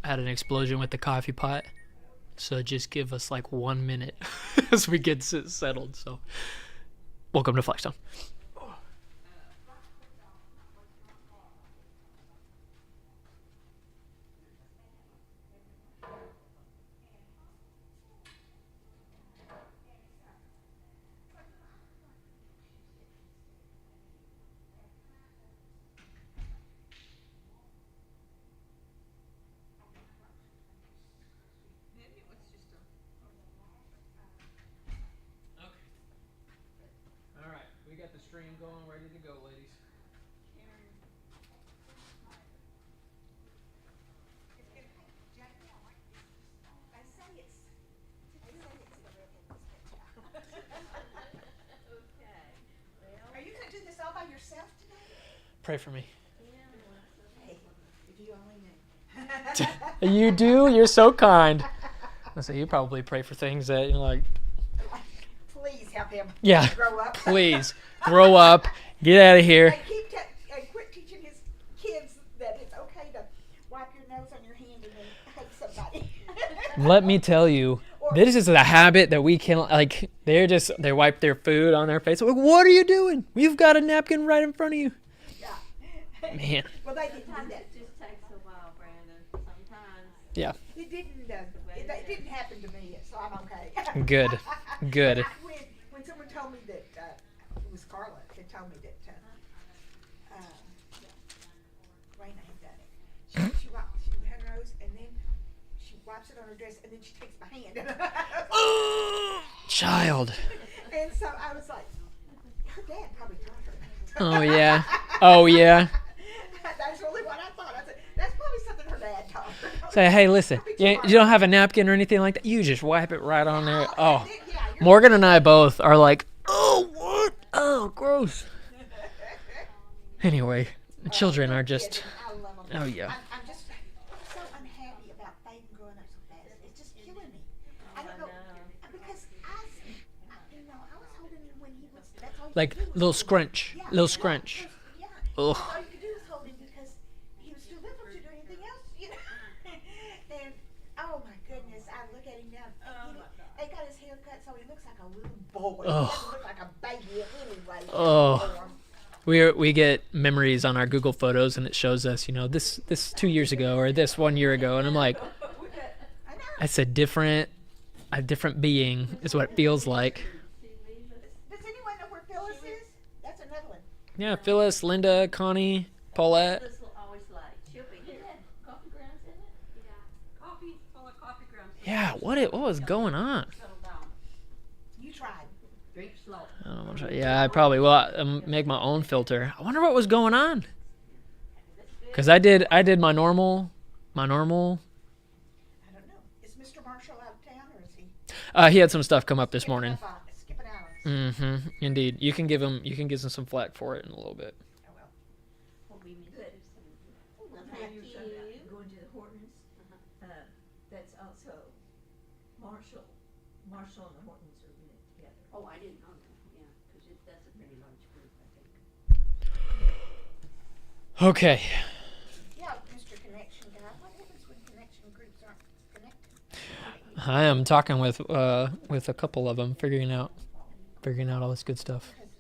Had an explosion with the coffee pot. So just give us like 1 minute as we get settled. So welcome to Flexstone. The stream going, ready to go, ladies. Are you going to do this all by yourself today? Pray for me. Hey, if you only knew. You do? You're so kind. I say you probably pray for things that you're like, please help him. Yeah. Grow up. Please grow up. Get out of here. And quit teaching his kids that it's okay to wipe your nose on your hand and then hug somebody. Let me tell you, this is a habit that we can, like, they wipe their food on their face. Like, what are you doing? You've got a napkin right in front of you. Yeah. Man. Well, they didn't do that. It just takes a while, Brandon. Sometimes. Yeah. It didn't happen to me, so I'm okay. Good. Good. When someone told me that, it was Carla that told me that, Raina had done it. She wiped her nose and then she wipes it on her dress and then she takes my hand. Child. And so I was like, her dad probably taught her. Oh, yeah. Oh, yeah. That's really what I thought. I said, that's probably something her dad taught her. Say, hey, listen, you don't have a napkin or anything like that? You just wipe it right on there. Oh, Morgan and I both are like, oh, what? Oh, gross. Anyway, children are just, oh, yeah. I'm just so unhappy about Faden growing up so fast. It's just killing me. I don't know. Because I was holding him when he was, that's all you Like, could do was little hold him. scrunch. Yeah, Little scrunch. Yeah. Ugh. All you could do was hold him because he was too little to do anything else, you know. And oh my goodness, I look at him now. They got his hair cut so he looks like a little boy. He doesn't look like a baby anyway. Oh. We get memories on our Google Photos, and it shows us, this 2 years ago or this 1 year ago, and I'm like, it's a different being is what it feels like. Does anyone know where Phyllis is? That's another one. Yeah, Phyllis, Linda, Connie, Paulette. This will always like. She'll be. Did it have coffee grounds in it? Yeah. Coffee, full of coffee grounds. Yeah, what was going on? Settle down. You tried. Drink slow. I don't know what yeah, I probably will make my own filter. I wonder what was going on. Cause I did my normal. I don't know. Is Mr. Marshall out of town or is he? He had some stuff come up this morning. Skipping hours. Mm-hmm. Indeed. You can give him some flack for it in a little bit. Oh well. Well, we need to do some. Thank you. Going to the Hortons. That's also Marshall and the Hortons are in it together. Oh, I didn't know that. Yeah, because that's a pretty large group, I think. Okay. Yeah, Mr. Connection guy. What happens when connection groups aren't connected? I am talking with a couple of them, figuring out all this good stuff. Because,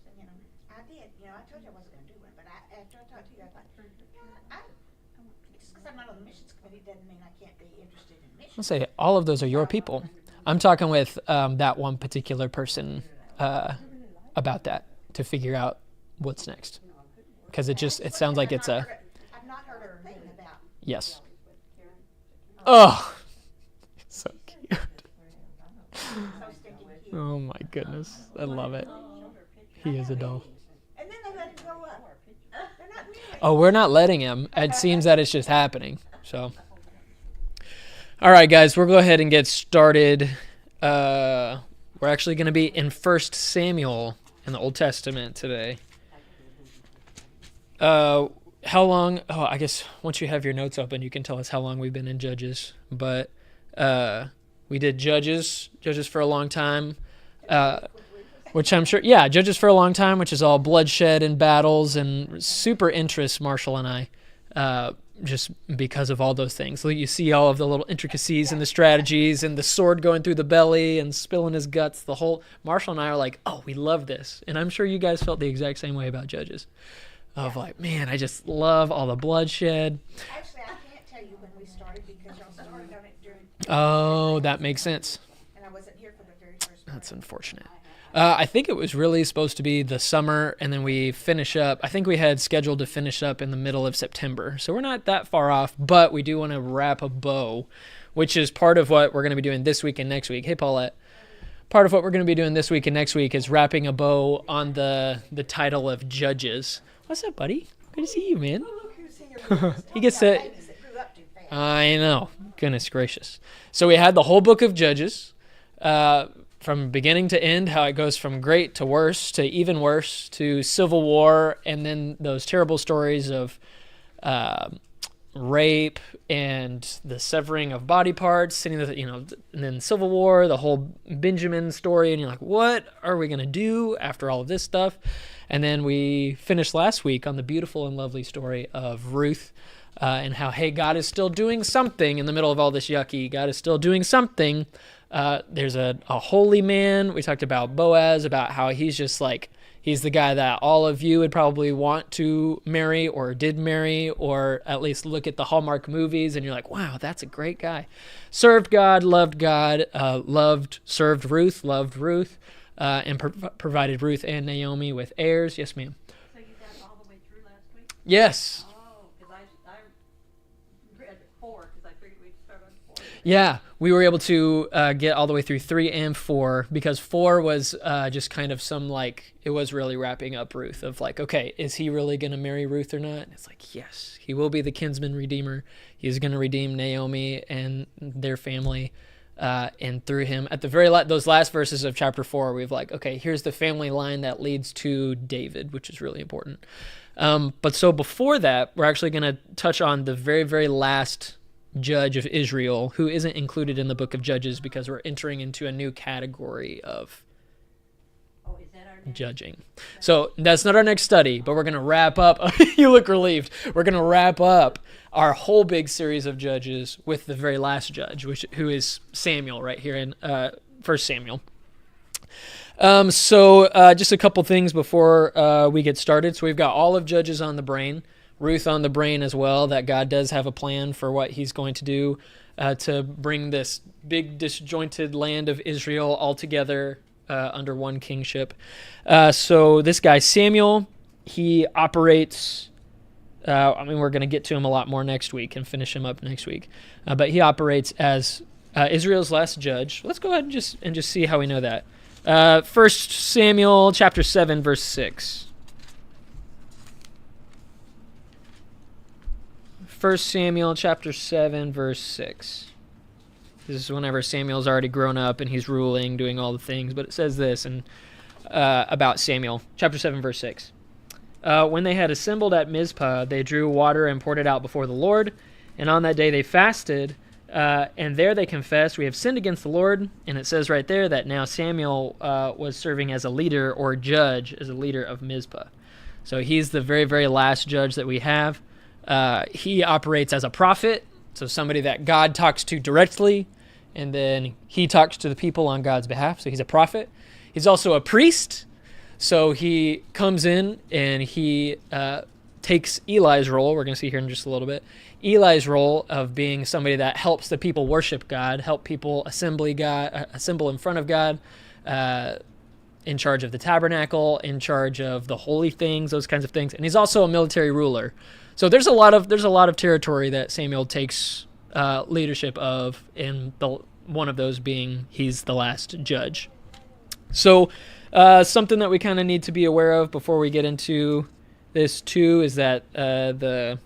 I did. I told you I wasn't going to do one, but after I talked to you, I thought, just because I'm not on the missions committee doesn't mean I can't be interested in missions. I'll say all of those are your people. I'm talking with that one particular person about that to figure out what's next. Because it sounds like it's a I've not heard her thing about. yes. Oh, so cute. So stinking cute. Oh my goodness, I love it. He is a doll. And then they let him grow up. They're not married. Oh, we're not letting him. It seems that it's just happening. So, all right, guys, we'll go ahead and get started. We're actually going to be in 1 Samuel in the Old Testament today. How long? Oh, I guess once you have your notes open, you can tell us how long we've been in Judges. But we did Judges for a long time, which I'm sure, yeah, Judges for a long time, which is all bloodshed and battles and super interests Marshall and I. just because of all those things. So you see all of the little intricacies and the strategies and the sword going through the belly and spilling his guts. The whole Marshall and I are like, oh, we love this. And I'm sure you guys felt the exact same way about Judges. Of like, man, I just love all the bloodshed. Actually, I can't tell you when we started because y'all started on it during. Oh, that makes sense. And I wasn't here for the very first one. That's unfortunate. I think it was really supposed to be the summer, and then we finish up. I think we had scheduled to finish up in the middle of September. So we're not that far off, but we do want to wrap a bow, which is part of what we're going to be doing this week and next week. Hey, Paulette. Part of what we're going to be doing this week and next week is wrapping a bow on the title of Judges. What's up, buddy? Good to see you, man. Oh, look who's here. He gets to... Babies that grew up too fast. I know. Goodness gracious. So we had the whole book of Judges. From beginning to end, how it goes from great to worse to even worse to civil war, and then those terrible stories of rape and the severing of body parts, and then civil war, the whole Benjamin story, and you're like, what are we gonna do after all of this stuff? And then we finished last week on the beautiful and lovely story of Ruth. And how, hey, God is still doing something in the middle of all this yucky. God is still doing something. There's a holy man. We talked about Boaz, about how he's just like, he's the guy that all of you would probably want to marry or did marry, or at least look at the Hallmark movies and you're like, wow, that's a great guy. Served God, served Ruth, loved Ruth, and provided Ruth and Naomi with heirs. Yes, ma'am. So you got all the way through last week? Yes. Oh, because I read 4 because I figured we'd start on 4. Yeah, we were able to get all the way through 3 and 4 because 4 was just kind of it was really wrapping up Ruth of like, okay, is he really going to marry Ruth or not? And it's like, yes, he will be the kinsman redeemer. He's going to redeem Naomi and their family. And through him, at the very those last verses of chapter 4, we've like, okay, here's the family line that leads to David, which is really important. But so before that, we're actually going to touch on the very, very last judge of Israel, who isn't included in the book of Judges because we're entering into a new category of judging. So that's not our next study, but we're going to wrap up. You look relieved. We're going to wrap up our whole big series of judges with the very last judge, who is Samuel right here in 1 Samuel. So just a couple things before we get started. So we've got all of Judges on the brain, Ruth on the brain as well, that God does have a plan for what he's going to do to bring this big disjointed land of Israel all together under one kingship. So this guy, Samuel, he operates... we're going to get to him a lot more next week and finish him up next week. But he operates as Israel's last judge. Let's go ahead and just see how we know that. 1 Samuel chapter 7, verse 6. 1 Samuel chapter 7, verse 6. This is whenever Samuel's already grown up and he's ruling, doing all the things. But it says this about Samuel, chapter 7, verse 6. When they had assembled at Mizpah, they drew water and poured it out before the Lord. And on that day they fasted, and there they confessed, we have sinned against the Lord. And it says right there that now Samuel was serving as a leader or judge, as a leader of Mizpah. So he's the very, very last judge that we have. He operates as a prophet, so somebody that God talks to directly, and then he talks to the people on God's behalf. So he's a prophet. He's also a priest. So he comes in and he takes Eli's role. We're going to see here in just a little bit. Eli's role of being somebody that helps the people worship God, help people assemble in front of God, in charge of the tabernacle, in charge of the holy things, those kinds of things. And he's also a military ruler. So there's a lot of territory that Samuel takes leadership of, and one of those being he's the last judge. So something that we kind of need to be aware of before we get into this too is that the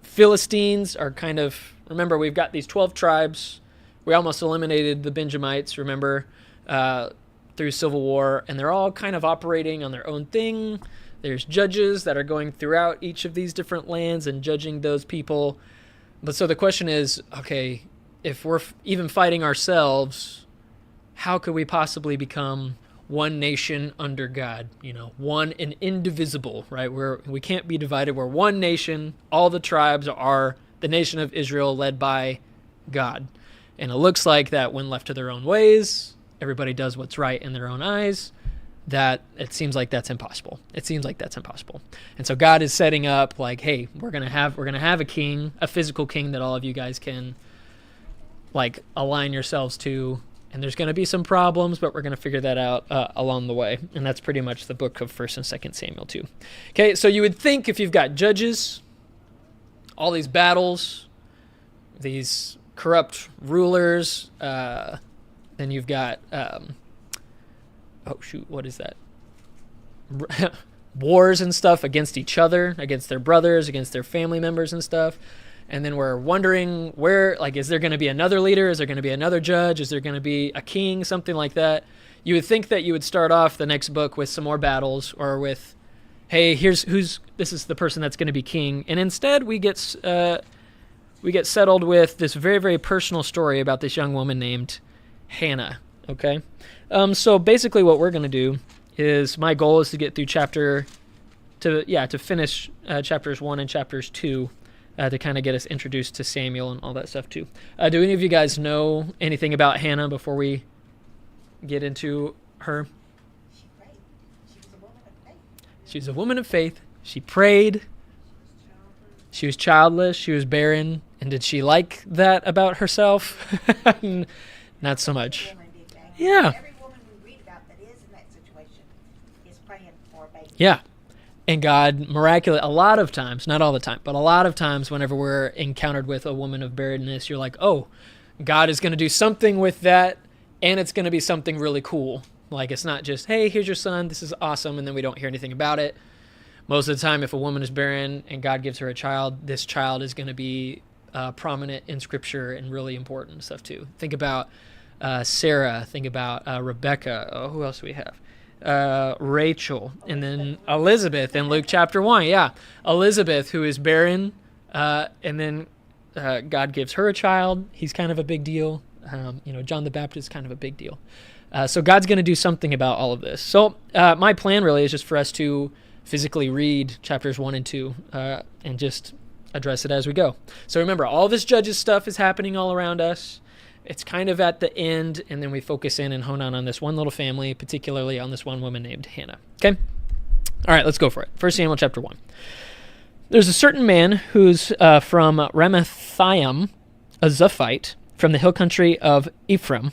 Philistines are kind of, remember, we've got these 12 tribes. We almost eliminated the Benjamites, remember, through civil war, and they're all kind of operating on their own thing. There's judges that are going throughout each of these different lands and judging those people. But so the question is, okay, if we're even fighting ourselves, how could we possibly become one nation under God, one and indivisible, right? We can't be divided. We're one nation. All the tribes are the nation of Israel led by God. And it looks like that when left to their own ways, everybody does what's right in their own eyes, that it seems like that's impossible. And so God is setting up like, hey, we're going to have a king, a physical king that all of you guys can like align yourselves to. And there's going to be some problems, but we're going to figure that out along the way. And that's pretty much the book of 1st and 2nd Samuel too. Okay, so you would think if you've got judges, all these battles, these corrupt rulers, then you've got, what is that? Wars and stuff against each other, against their brothers, against their family members and stuff. And then we're wondering where, like, is there going to be another leader? Is there going to be another judge? Is there going to be a king? Something like that. You would think that you would start off the next book with some more battles, or with, hey, this is the person that's going to be king. And instead we get settled with this very, very personal story about this young woman named Hannah. Okay. So basically what we're going to do is, my goal is to get through to finish chapters 1 and chapters 2, to kind of get us introduced to Samuel and all that stuff too. Do any of you guys know anything about Hannah before we get into her? She prayed. She was a woman of faith. She was a woman of faith. She prayed. She was childless. She was barren. And did she like that about herself? Not so much. Every woman did that. Yeah. Every woman we read about that is in that situation is praying for a baby. Yeah. And God a lot of times, not all the time, but a lot of times whenever we're encountered with a woman of barrenness, you're like, oh, God is going to do something with that, and it's going to be something really cool. Like, it's not just, hey, here's your son, this is awesome, and then we don't hear anything about it. Most of the time, if a woman is barren and God gives her a child, this child is going to be prominent in Scripture and really important stuff too. Think about Sarah, think about Rebecca. Oh, who else do we have? Rachel, and then Elizabeth in Luke chapter 1. Yeah, Elizabeth, who is barren, and then God gives her a child. He's kind of a big deal. John the Baptist is kind of a big deal. So God's going to do something about all of this. So my plan really is just for us to physically read chapters 1 and 2 and just address it as we go. So remember, all this Judges stuff is happening all around us. It's kind of at the end, and then we focus in and hone on this one little family, particularly on this one woman named Hannah. Okay? All right, let's go for it. 1 Samuel chapter 1. There's a certain man who's from Ramathaim, a Zuphite, from the hill country of Ephraim,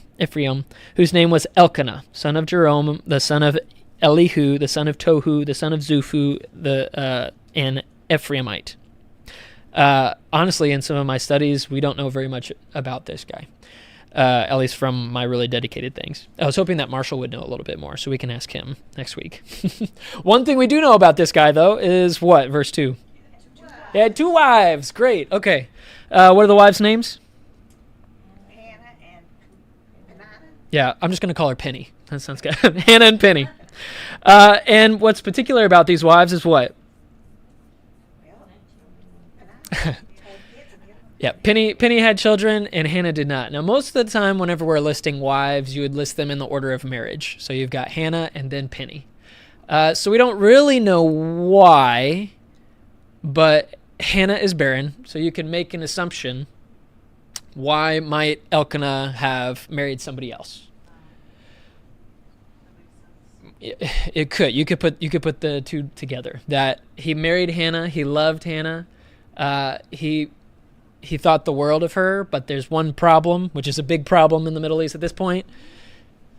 whose name was Elkanah, son of Jerome, the son of Elihu, the son of Tohu, the son of Zuphu, an Ephraimite. Honestly, in some of my studies, we don't know very much about this guy. At least from my really dedicated things. I was hoping that Marshall would know a little bit more, so we can ask him next week. One thing we do know about this guy, though, is what? Verse 2. He had 2 wives. Great. Okay. What are the wives' names? Hannah and Peninnah. Yeah, I'm just going to call her Penny. That sounds good. Hannah and Penny. And what's particular about these wives is what? Well, Peninnah had kids and the other one- Yeah, Penny had children, and Hannah did not. Now, most of the time, whenever we're listing wives, you would list them in the order of marriage. So you've got Hannah and then Penny. So we don't really know why, but Hannah is barren. So you can make an assumption. Why might Elkanah have married somebody else? It could. You could put the two together. That he married Hannah. He loved Hannah. He thought the world of her, but there's one problem, which is a big problem in the Middle East at this point.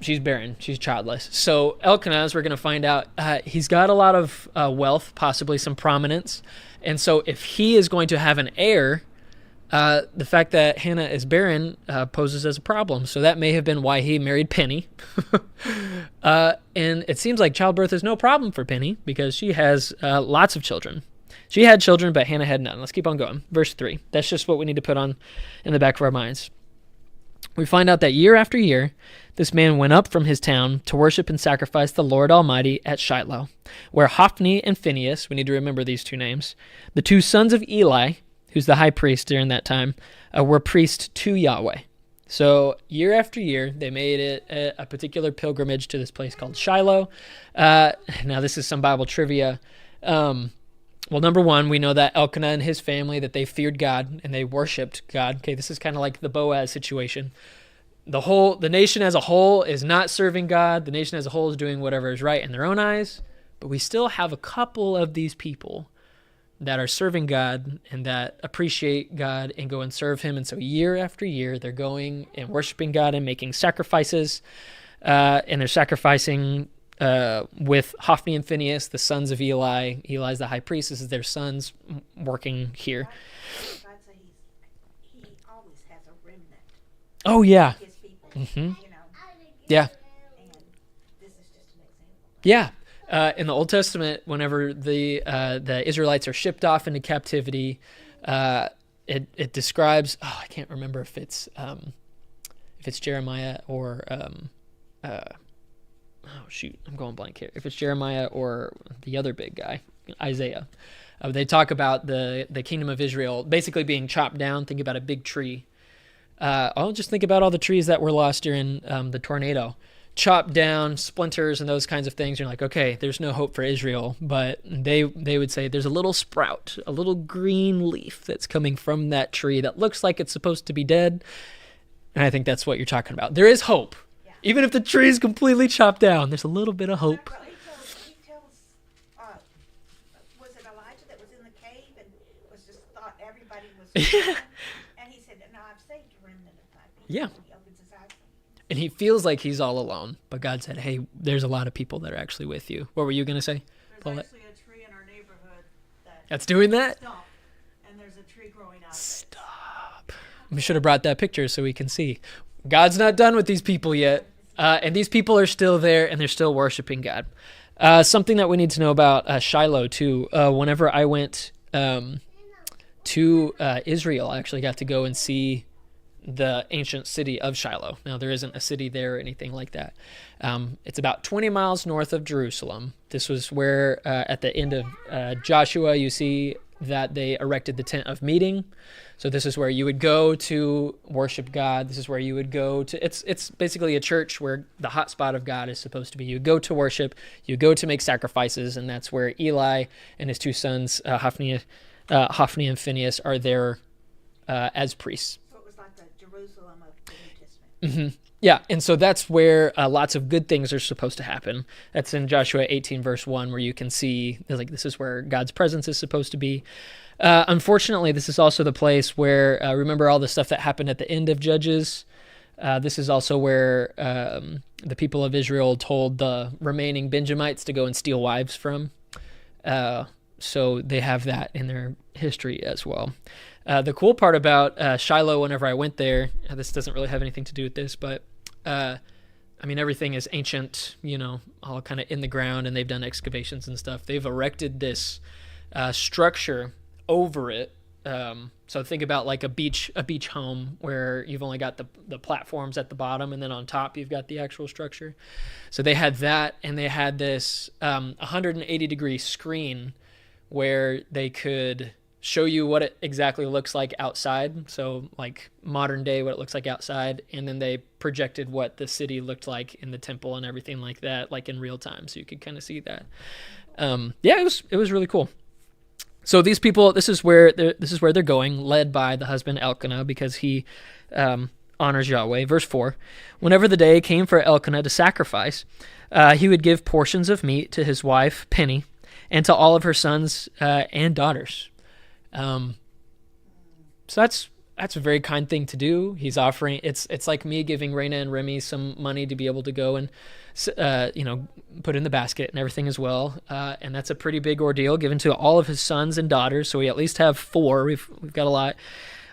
She's barren. She's childless. So Elkanah, as we're going to find out, he's got a lot of wealth, possibly some prominence. And so if he is going to have an heir, the fact that Hannah is barren poses as a problem. So that may have been why he married Penny. And it seems like childbirth is no problem for Penny because she has lots of children. She had children, but Hannah had none. Let's keep on going. Verse 3. That's just what we need to put on in the back of our minds. We find out that year after year, this man went up from his town to worship and sacrifice the Lord Almighty at Shiloh, where Hophni and Phinehas, we need to remember these 2 names, the 2 sons of Eli, who's the high priest during that time, were priests to Yahweh. So year after year, they made it a particular pilgrimage to this place called Shiloh. Now, this is some Bible trivia. Well, number one, we know that Elkanah and his family, that they feared God and they worshipped God. Okay, this is kind of like the Boaz situation. The nation as a whole is not serving God. The nation as a whole is doing whatever is right in their own eyes. But we still have a couple of these people that are serving God and that appreciate God and go and serve him. And so year after year, they're going and worshiping God and making sacrifices. And they're sacrificing with Hophni and Phinehas, the sons of Eli. Eli's the high priest. This is their sons working here. God said he always has a remnant. Oh, yeah. His people, Mhm. you know, Yeah. and this is just an example. Yeah. In the Old Testament, whenever the Israelites are shipped off into captivity, it describes. Oh, I can't remember if it's Jeremiah or oh shoot, I'm going blank here. If it's Jeremiah or the other big guy, Isaiah, they talk about the kingdom of Israel basically being chopped down. Think about a big tree. I'll just think about all the trees that were lost during the tornado. Chopped down, splinters and those kinds of things. You're like, okay, there's no hope for Israel. But they would say there's a little sprout, a little green leaf that's coming from that tree that looks like it's supposed to be dead. And I think that's what you're talking about. There is hope. Yeah. Even if the tree is completely chopped down, there's a little bit of hope. Well, he tells was it Elijah that was in the cave and was just thought everybody was gone? And he said, no, I've saved a remnant of my people. Yeah. He opens his eyes. And he feels like he's all alone. But God said, hey, there's a lot of people that are actually with you. What were you going to say? There's Paulette? actually a tree in our neighborhood That's doing that? stopped, and there's a tree growing out of it. Stop. We should have brought that picture so we can see. God's not done with these people yet. And these people are still there, and they're still worshiping God. Something that we need to know about Shiloh, too. Whenever I went to Israel, I actually got to go and see the ancient city of Shiloh. Now, there isn't a city there or anything like that. It's about 20 miles north of Jerusalem. This was where, at the end of Joshua, you see that they erected the tent of meeting. So this is where you would go to worship God. This is where you would go to, it's basically a church where the hot spot of God is supposed to be. You go to worship, you go to make sacrifices, and that's where Eli and his two sons, Hophni and Phinehas, are there as priests. So it was like the Jerusalem of the New Testament. Mm-hmm. Yeah, and so that's where lots of good things are supposed to happen. That's in Joshua 18, verse 1, where you can see, like, this is where God's presence is supposed to be. Unfortunately, this is also the place where, remember all the stuff that happened at the end of Judges? This is also where the people of Israel told the remaining Benjamites to go and steal wives from. So they have that in their history as well. The cool part about Shiloh, whenever I went there, this doesn't really have anything to do with this, but I mean, everything is ancient, all kind of in the ground, and they've done excavations and stuff. They've erected this structure over it. So think about like a beach home where you've only got the platforms at the bottom, and then on top you've got the actual structure. So they had that, and they had this 180-degree screen where they could show you what it exactly looks like outside. So like modern day, what it looks like outside. And then they projected what the city looked like in the temple and everything like that, like in real time. So you could kind of see that. Yeah, it was really cool. So these people, this is where they're going, led by the husband Elkanah, because he honors Yahweh. Verse 4, whenever the day came for Elkanah to sacrifice, he would give portions of meat to his wife Penny and to all of her sons and daughters. So that's a very kind thing to do. He's offering, it's like me giving Raina and Remy some money to be able to go and, put in the basket and everything as well. And that's a pretty big ordeal given to all of his sons and daughters. So we at least have 4. We've got a lot.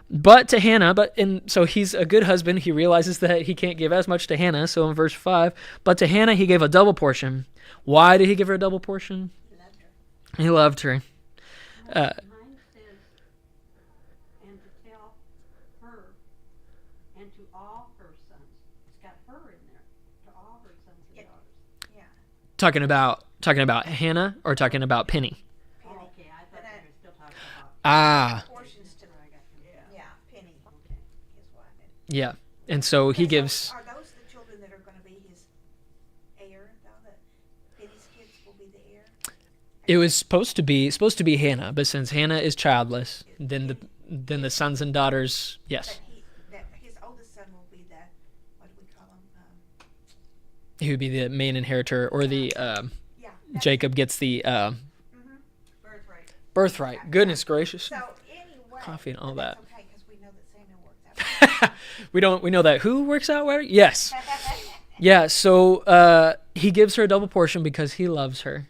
But to Hannah, so he's a good husband. He realizes that he can't give as much to Hannah. So in verse 5, but to Hannah, he gave a double portion. Why did he give her a double portion? He loved her. Mine says, and to tell her, and to all her sons. It's got her in there, to all her sons and daughters. Yeah. Talking about Hannah or talking about Penny? Oh, okay, I thought they were still talking about. Ah, Portions to I got them. yeah, Penny, Okay. his wife. yeah. And so he Okay, gives, Are those the children that are going to be his heir, though? That Penny's kids will be the heir? it was supposed to be Hannah, but since Hannah is childless, then the sons and daughters, yes, That his oldest son will be the, what do we call him? he would be the main inheritor, or the Yeah. Jacob gets the Birthright. birthright. Goodness gracious. So anyway. Coffee and all but that. that's okay, because we know that Samuel works out. We know that who works out where? Yes. Yeah, so he gives her a double portion because he loves her.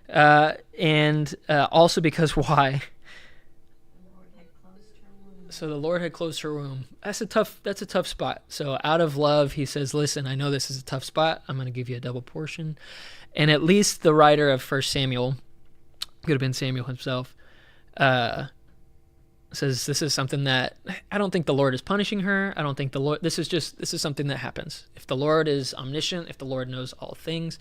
And also because why? The Lord had closed her womb. So the Lord had closed her womb. That's a tough spot. So out of love, he says, listen, I know this is a tough spot. I'm going to give you a double portion. And at least the writer of 1 Samuel, could have been Samuel himself, says this is something that I don't think the Lord is punishing her. I don't think the Lord, this is something that happens. If the Lord is omniscient, if the Lord knows all things,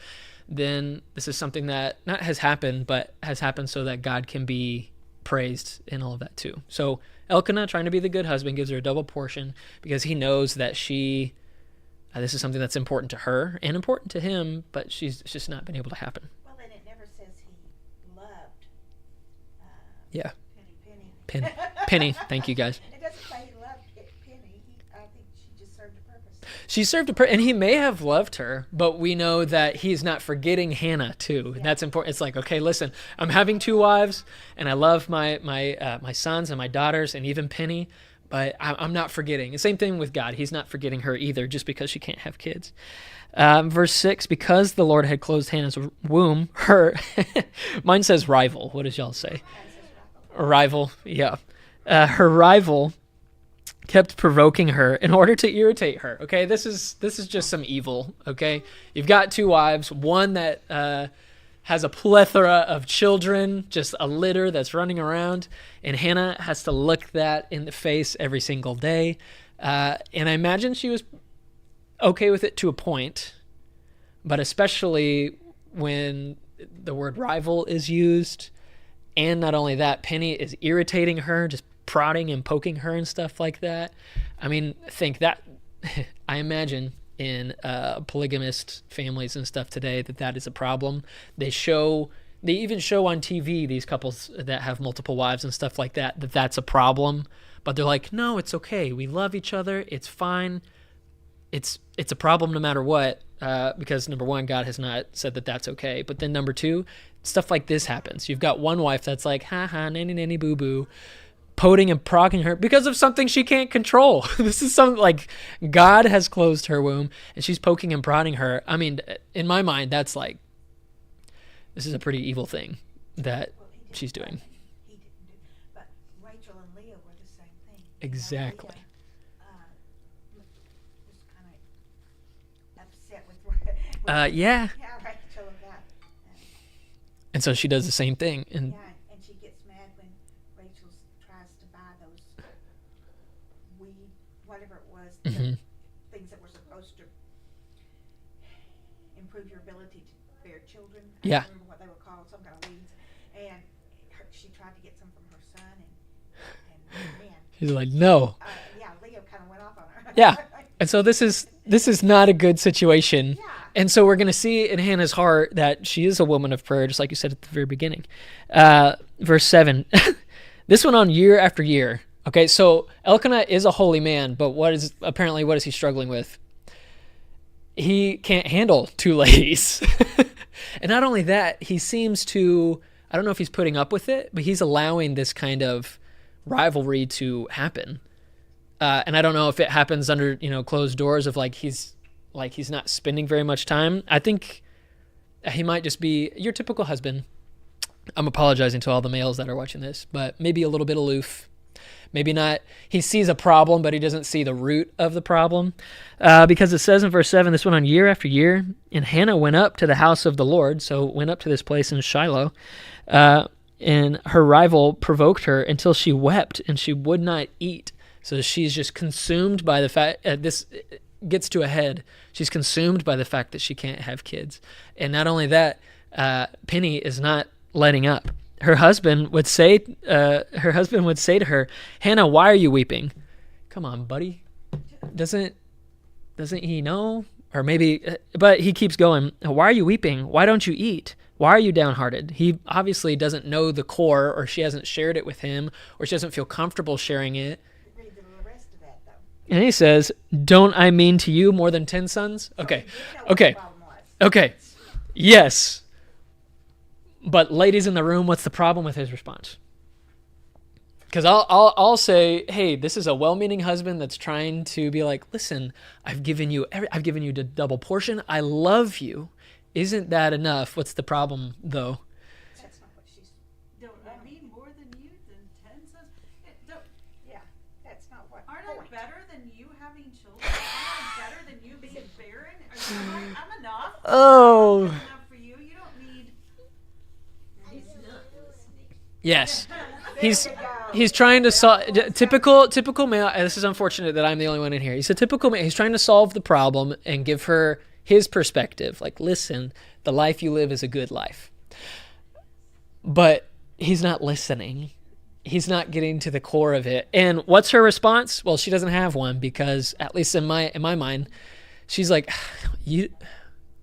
then this is something that not has happened, but has happened so that God can be praised in all of that too. So Elkanah, trying to be the good husband, gives her a double portion because he knows that this is something that's important to her and important to him, but it's just not been able to happen. Well, and it never says he loved Yeah. Penny. Penny. Thank you, guys. It doesn't say he loved Penny. I think she just served a purpose. She served and he may have loved her, but we know that he's not forgetting Hannah too. And that's important. It's like, okay, listen, I'm having 2 wives, and I love my sons and my daughters and even Penny, but I'm not forgetting. The same thing with God. He's not forgetting her either, just because she can't have kids. Verse 6, because the Lord had closed Hannah's womb, mine says rival. What does y'all say? Rival, yeah. Her rival kept provoking her in order to irritate her. Okay, this is just some evil. Okay, you've got 2 wives, one that has a plethora of children, just a litter that's running around, and Hannah has to look that in the face every single day. And I imagine she was okay with it to a point, but especially when the word rival is used, and not only that, Penny is irritating her, just prodding and poking her and stuff like that. I mean, think that, I imagine in polygamist families and stuff today that is a problem. They even show on TV these couples that have multiple wives and stuff like that's a problem, but they're like, no, it's okay. We love each other. It's fine. It's a problem no matter what, because number one, God has not said that that's okay. But then number 2, stuff like this happens. You've got one wife that's like, ha ha, nanny nanny boo boo, poting and progging her because of something she can't control. This is something like God has closed her womb and she's poking and prodding her. I mean, in my mind, that's like, this is a pretty evil thing that she's doing. He didn't do, but Rachel and Leah were the same thing. Exactly. Leah, was kind of upset with Yeah. Rachel about. And so she does the same thing. And And she gets mad when Rachel tries to buy those weed, whatever it was, the things that were supposed to improve your ability to bear children. I Yeah. don't remember what they were called, some kind of weeds. And she tried to get some from her son, and man, she's like, no. Leo kind of went off on her. Yeah. And so this is not a good situation. Yeah. And so we're going to see in Hannah's heart that she is a woman of prayer, just like you said at the very beginning. Verse 7, this went on year after year. Okay, so Elkanah is a holy man, but what is he struggling with? He can't handle 2 ladies. And not only that, he seems to, I don't know if he's putting up with it, but he's allowing this kind of rivalry to happen. And I don't know if it happens under, closed doors of he's not spending very much time. I think he might just be your typical husband. I'm apologizing to all the males that are watching this, but maybe a little bit aloof. Maybe not. He sees a problem, but he doesn't see the root of the problem. Because it says in verse 7, this went on year after year, and Hannah went up to the house of the Lord, so went up to this place in Shiloh, and her rival provoked her until she wept, and she would not eat. So she's just consumed by the fact, this gets to a head. She's consumed by the fact that she can't have kids. And not only that, Penny is not letting up. Her husband would say to her, Hannah, why are you weeping? Come on, buddy. doesn't he know? Or maybe, but he keeps going, why are you weeping? Why don't you eat? Why are you downhearted? He obviously doesn't know the core, or she hasn't shared it with him, or she doesn't feel comfortable sharing it. Read the rest of that, though. And he says, don't I mean to you more than 10 sons? Okay. You know what Okay. the problem was. Okay. Yes. But ladies in the room, what's the problem with his response? Because I'll say, hey, this is a well-meaning husband that's trying to be like, listen, I've given you the double portion. I love you. Isn't that enough? What's the problem, though? That's not what she's. Don't I mean more than you than 10 sons? Yeah, that's not what. Aren't point. I better than you having children? Aren't I better than you being barren? I'm enough. Oh. I'm enough for you. You don't need. He's not listening. Yes. He's There you go. he's trying to solve typical male. And this is unfortunate that I'm the only one in here. He's a typical male. He's trying to solve the problem and give her his perspective. Like, listen, the life you live is a good life. But he's not listening. He's not getting to the core of it. And what's her response? Well, she doesn't have one, because at least in my mind, she's like, you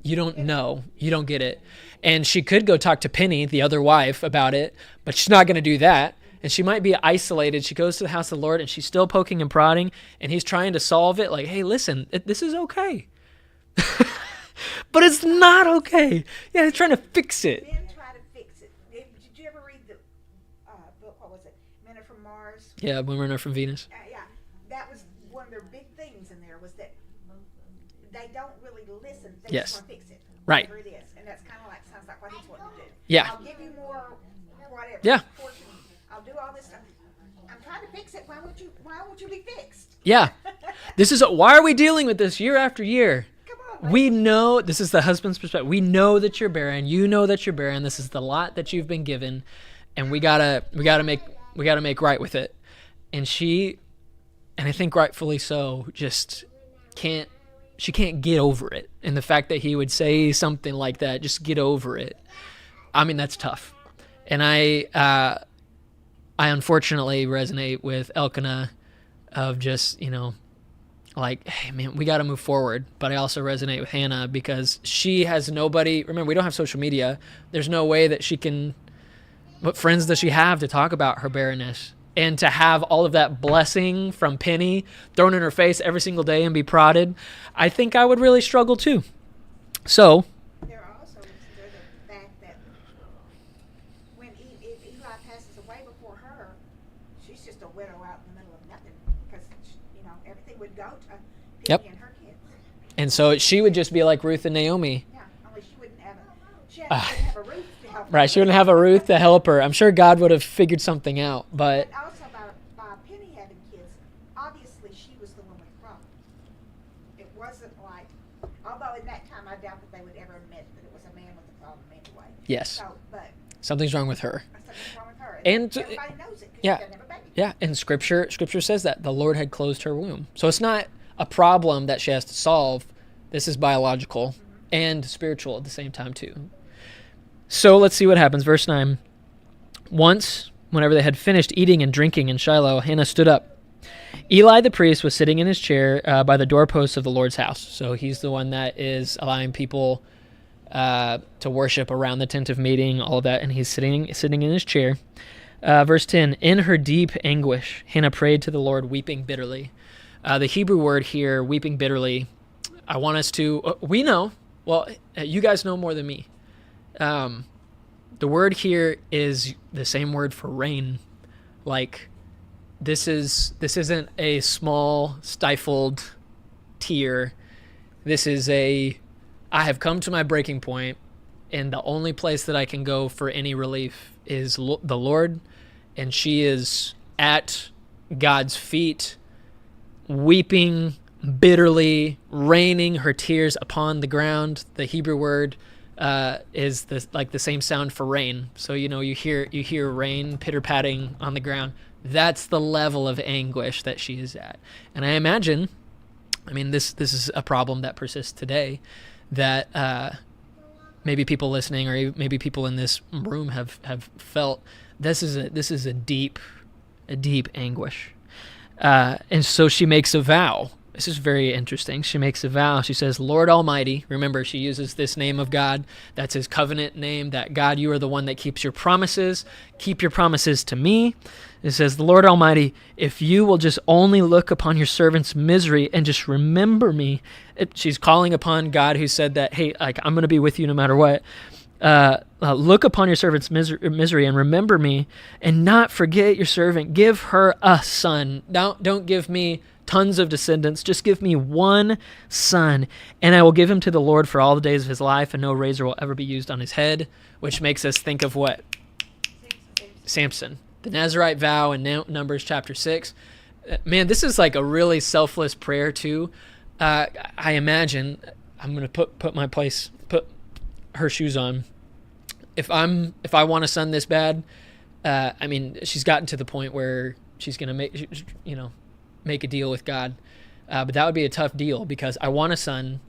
don't know. You don't get it. And she could go talk to Penny, the other wife, about it, but she's not going to do that. And she might be isolated. She goes to the house of the Lord, and she's still poking and prodding, and he's trying to solve it. Like, hey, listen, this is okay. But it's not okay. Yeah, he's trying to fix it. Men try to fix it. Did you ever read the book? What was it? Men Are from Mars. Yeah, Women Are from Venus. Yeah, that was one of their big things in there, was that they don't really listen. They Yes. just want to fix it. Right. Whatever it is, and that's kind of like sounds like what he's wanting to do. Yeah. I'll give you more, whatever. Yeah. Portion. I'll do all this stuff. I'm trying to fix it. Why won't you be fixed? Yeah. Why are we dealing with this year after year? Come on. We know, this is the husband's perspective. We know that you're barren. You know that you're barren. This is the lot that you've been given, and we gotta make right with it. And she, and I think rightfully so, just can't get over it. And the fact that he would say something like that, just get over it. I mean, that's tough. And I unfortunately resonate with Elkanah of just, like, hey, man, we got to move forward. But I also resonate with Hannah because she has nobody. Remember, we don't have social media. There's no way that she can, what friends does she have to talk about her barrenness? And to have all of that blessing from Penny thrown in her face every single day and be prodded, I think I would really struggle too. So, There also is the fact that when if Eli passes away before her, she's just a widow out in the middle of nothing, because everything would go to Penny Yep. and her kids. and so she would just be like Ruth and Naomi. Yeah, only she wouldn't have wouldn't have a Ruth to help her. Right, she wouldn't have a Ruth to help her. I'm sure God would have figured something out, but But also by Penny having kids, obviously she was the one with the problem. It wasn't like, although in that time I doubt that they would ever admit that it was a man with the problem anyway. yes, So, but something's wrong with her. something's wrong with her. And, everybody knows it because yeah. she doesn't have a baby. Yeah, and scripture says that the Lord had closed her womb. So it's not a problem that she has to solve. This is biological and spiritual at the same time too. So let's see what happens. Verse 9. Once, whenever they had finished eating and drinking in Shiloh, Hannah stood up. Eli the priest was sitting in his chair by the doorposts of the Lord's house. So he's the one that is allowing people to worship around the tent of meeting, all of that, and he's sitting in his chair. Verse 10, in her deep anguish, Hannah prayed to the Lord, weeping bitterly. The Hebrew word here, weeping bitterly, I want us to, we know, well, you guys know more than me. The word here is the same word for rain. Like, this isn't a small, stifled tear. This is I have come to my breaking point, and the only place that I can go for any relief is the Lord, and she is at God's feet, weeping bitterly, raining her tears upon the ground. The Hebrew word is the same sound for rain. So you hear rain pitter-patting on the ground. That's the level of anguish that she is at. And I imagine, this is a problem that persists today, that maybe people listening or maybe people in this room have felt. This is a deep anguish. And so she makes a vow. This is very interesting. She makes a vow. She says, Lord Almighty. Remember, she uses this name of God. That's his covenant name, that God, you are the one that keeps your promises. Keep your promises to me. It says, the Lord Almighty, if you will just only look upon your servant's misery and just remember me. She's calling upon God who said that, hey, like, I'm going to be with you no matter what. Look upon your servant's misery and remember me and not forget your servant. Give her a son. Don't give me tons of descendants. Just give me one son, and I will give him to the Lord for all the days of his life, and no razor will ever be used on his head, which makes us think of what? Samson. The Nazirite vow in Numbers chapter 6. Man, this is like a really selfless prayer too. I imagine, I'm going to put her shoes on. If I want a son this bad, I mean, she's gotten to the point where she's going to make a deal with God. But that would be a tough deal because I want a son,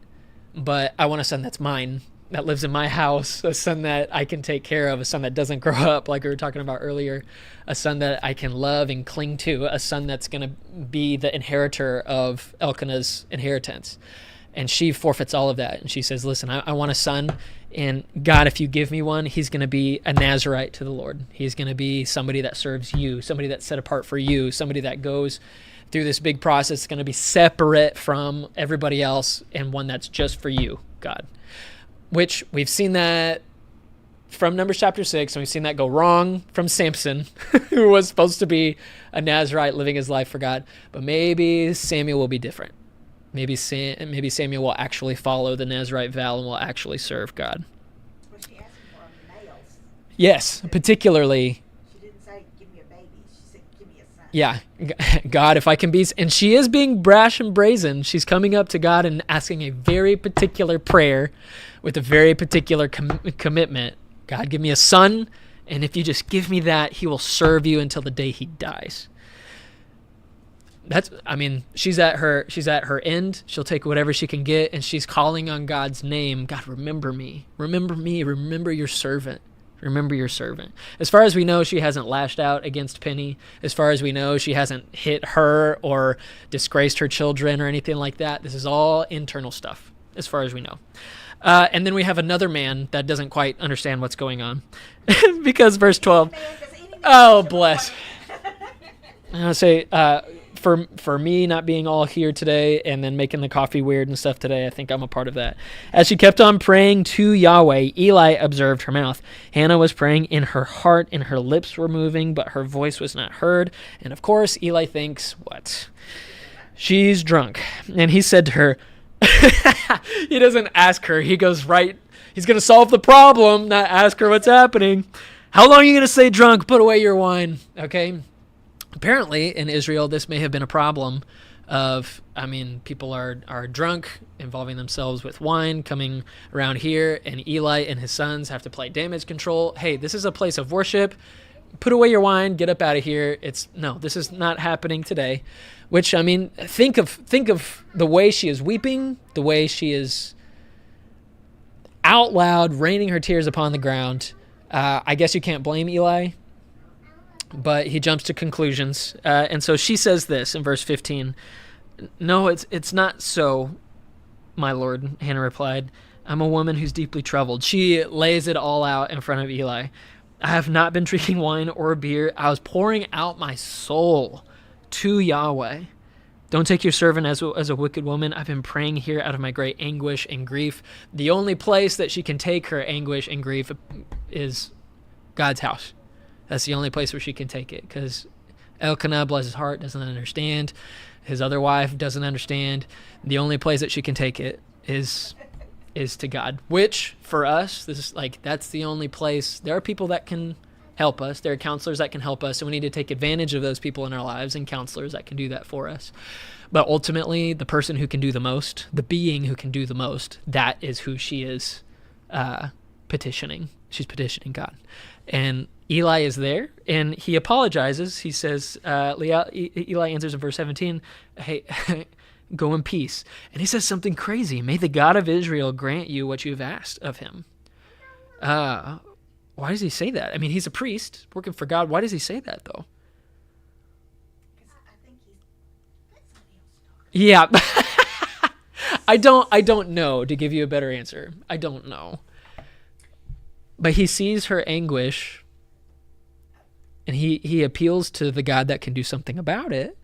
but I want a son that's mine, that lives in my house, a son that I can take care of, a son that doesn't grow up like we were talking about earlier, a son that I can love and cling to, a son that's going to be the inheritor of Elkanah's inheritance. And she forfeits all of that. And she says, listen, I want a son. And God, if you give me one, he's going to be a Nazirite to the Lord. He's going to be somebody that serves you, somebody that's set apart for you, somebody that goes through this big process. It's going to be separate from everybody else and one that's just for you, God. Which we've seen that from Numbers chapter 6, and we've seen that go wrong from Samson, who was supposed to be a Nazirite living his life for God. But maybe Samuel will be different. Maybe Samuel will actually follow the Nazirite vow and will actually serve God. Was she asking for males? Yes, particularly. She didn't say, give me a baby. She said, give me a son. Yeah, God, if I can be, and she is being brash and brazen. She's coming up to God and asking a very particular prayer with a very particular commitment. God, give me a son, and if you just give me that, he will serve you until the day he dies. She's at her end. She'll take whatever she can get, and she's calling on God's name. God, remember me, remember your servant. Remember your servant. As far as we know, she hasn't lashed out against Penny. As far as we know, she hasn't hit her or disgraced her children or anything like that. This is all internal stuff, as far as we know. And then we have another man that doesn't quite understand what's going on. Because verse 12. Oh, bless. I'll say, for me not being all here today and then making the coffee weird and stuff today, I think I'm a part of that. As she kept on praying to Yahweh, Eli observed her mouth. Hannah was praying in her heart, and her lips were moving, but her voice was not heard. And of course, Eli thinks, what? She's drunk. And he said to her, he doesn't ask her. He goes right. He's going to solve the problem, not ask her what's happening. How long are you going to stay drunk? Put away your wine. Okay. Apparently, in Israel, this may have been a problem of, people are drunk, involving themselves with wine, coming around here, and Eli and his sons have to play damage control. Hey, this is a place of worship. Put away your wine, get up out of here. This is not happening today. Which, think of the way she is weeping, the way she is out loud, raining her tears upon the ground. I guess you can't blame Eli. But he jumps to conclusions. And so she says this in verse 15. No, it's not so, my lord, Hannah replied. I'm a woman who's deeply troubled. She lays it all out in front of Eli. I have not been drinking wine or beer. I was pouring out my soul to Yahweh. Don't take your servant as a wicked woman. I've been praying here out of my great anguish and grief. The only place that she can take her anguish and grief is God's house. That's the only place where she can take it, because Elkanah, bless his heart, doesn't understand. His other wife doesn't understand. The only place that she can take it is to God, which for us, that's the only place. There are people that can help us. There are counselors that can help us, and we need to take advantage of those people in our lives and counselors that can do that for us. But ultimately, the person who can do the most, the being who can do the most, that is who she is petitioning. She's petitioning God. And Eli is there, and he apologizes. He says, Eli answers in verse 17, hey, go in peace. And he says something crazy. May the God of Israel grant you what you have asked of him. Why does he say that? He's a priest working for God. Why does he say that, though? Because I think he's let somebody else talk. Yeah. I don't know, to give you a better answer. I don't know. But he sees her anguish, and he appeals to the God that can do something about it.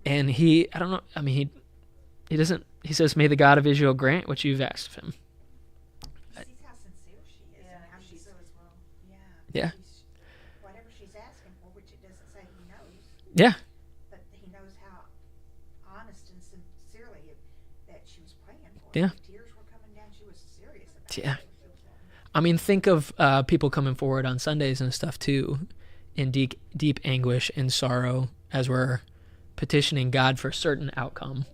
And he says, may the God of Israel grant what you've asked of him. He sees how sincere she is and how she's so as well. Yeah. Whatever she's asking for, which it doesn't say he knows, Yeah. but he knows how honest and sincerely that she was praying for. Yeah. The tears were coming down. She was serious about Yeah. it. She was wanting- I mean, think of people coming forward on Sundays and stuff too, in deep anguish and sorrow as we're petitioning God for a certain outcome.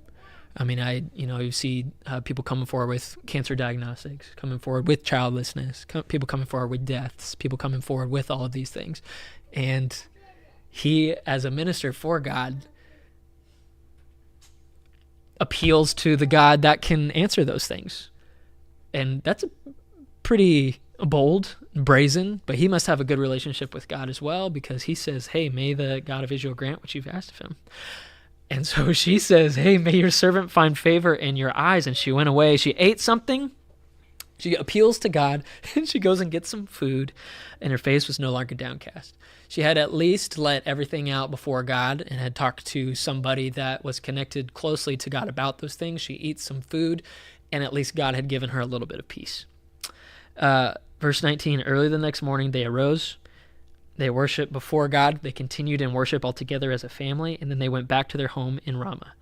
I mean, you see people coming forward with cancer diagnostics, coming forward with childlessness, people coming forward with deaths, people coming forward with all of these things. And he, as a minister for God, appeals to the God that can answer those things. And that's pretty bold, brazen, but he must have a good relationship with God as well, because he says, hey, may the God of Israel grant what you've asked of him. And so she says, hey, may your servant find favor in your eyes. And she went away. She ate something. She appeals to God, and she goes and gets some food, and her face was no longer downcast. She had at least let everything out before God and had talked to somebody that was connected closely to God about those things. She eats some food, and at least God had given her a little bit of peace. Verse 19, early the next morning they arose. They worshiped before God. They continued in worship altogether as a family, and then they went back to their home in Ramah.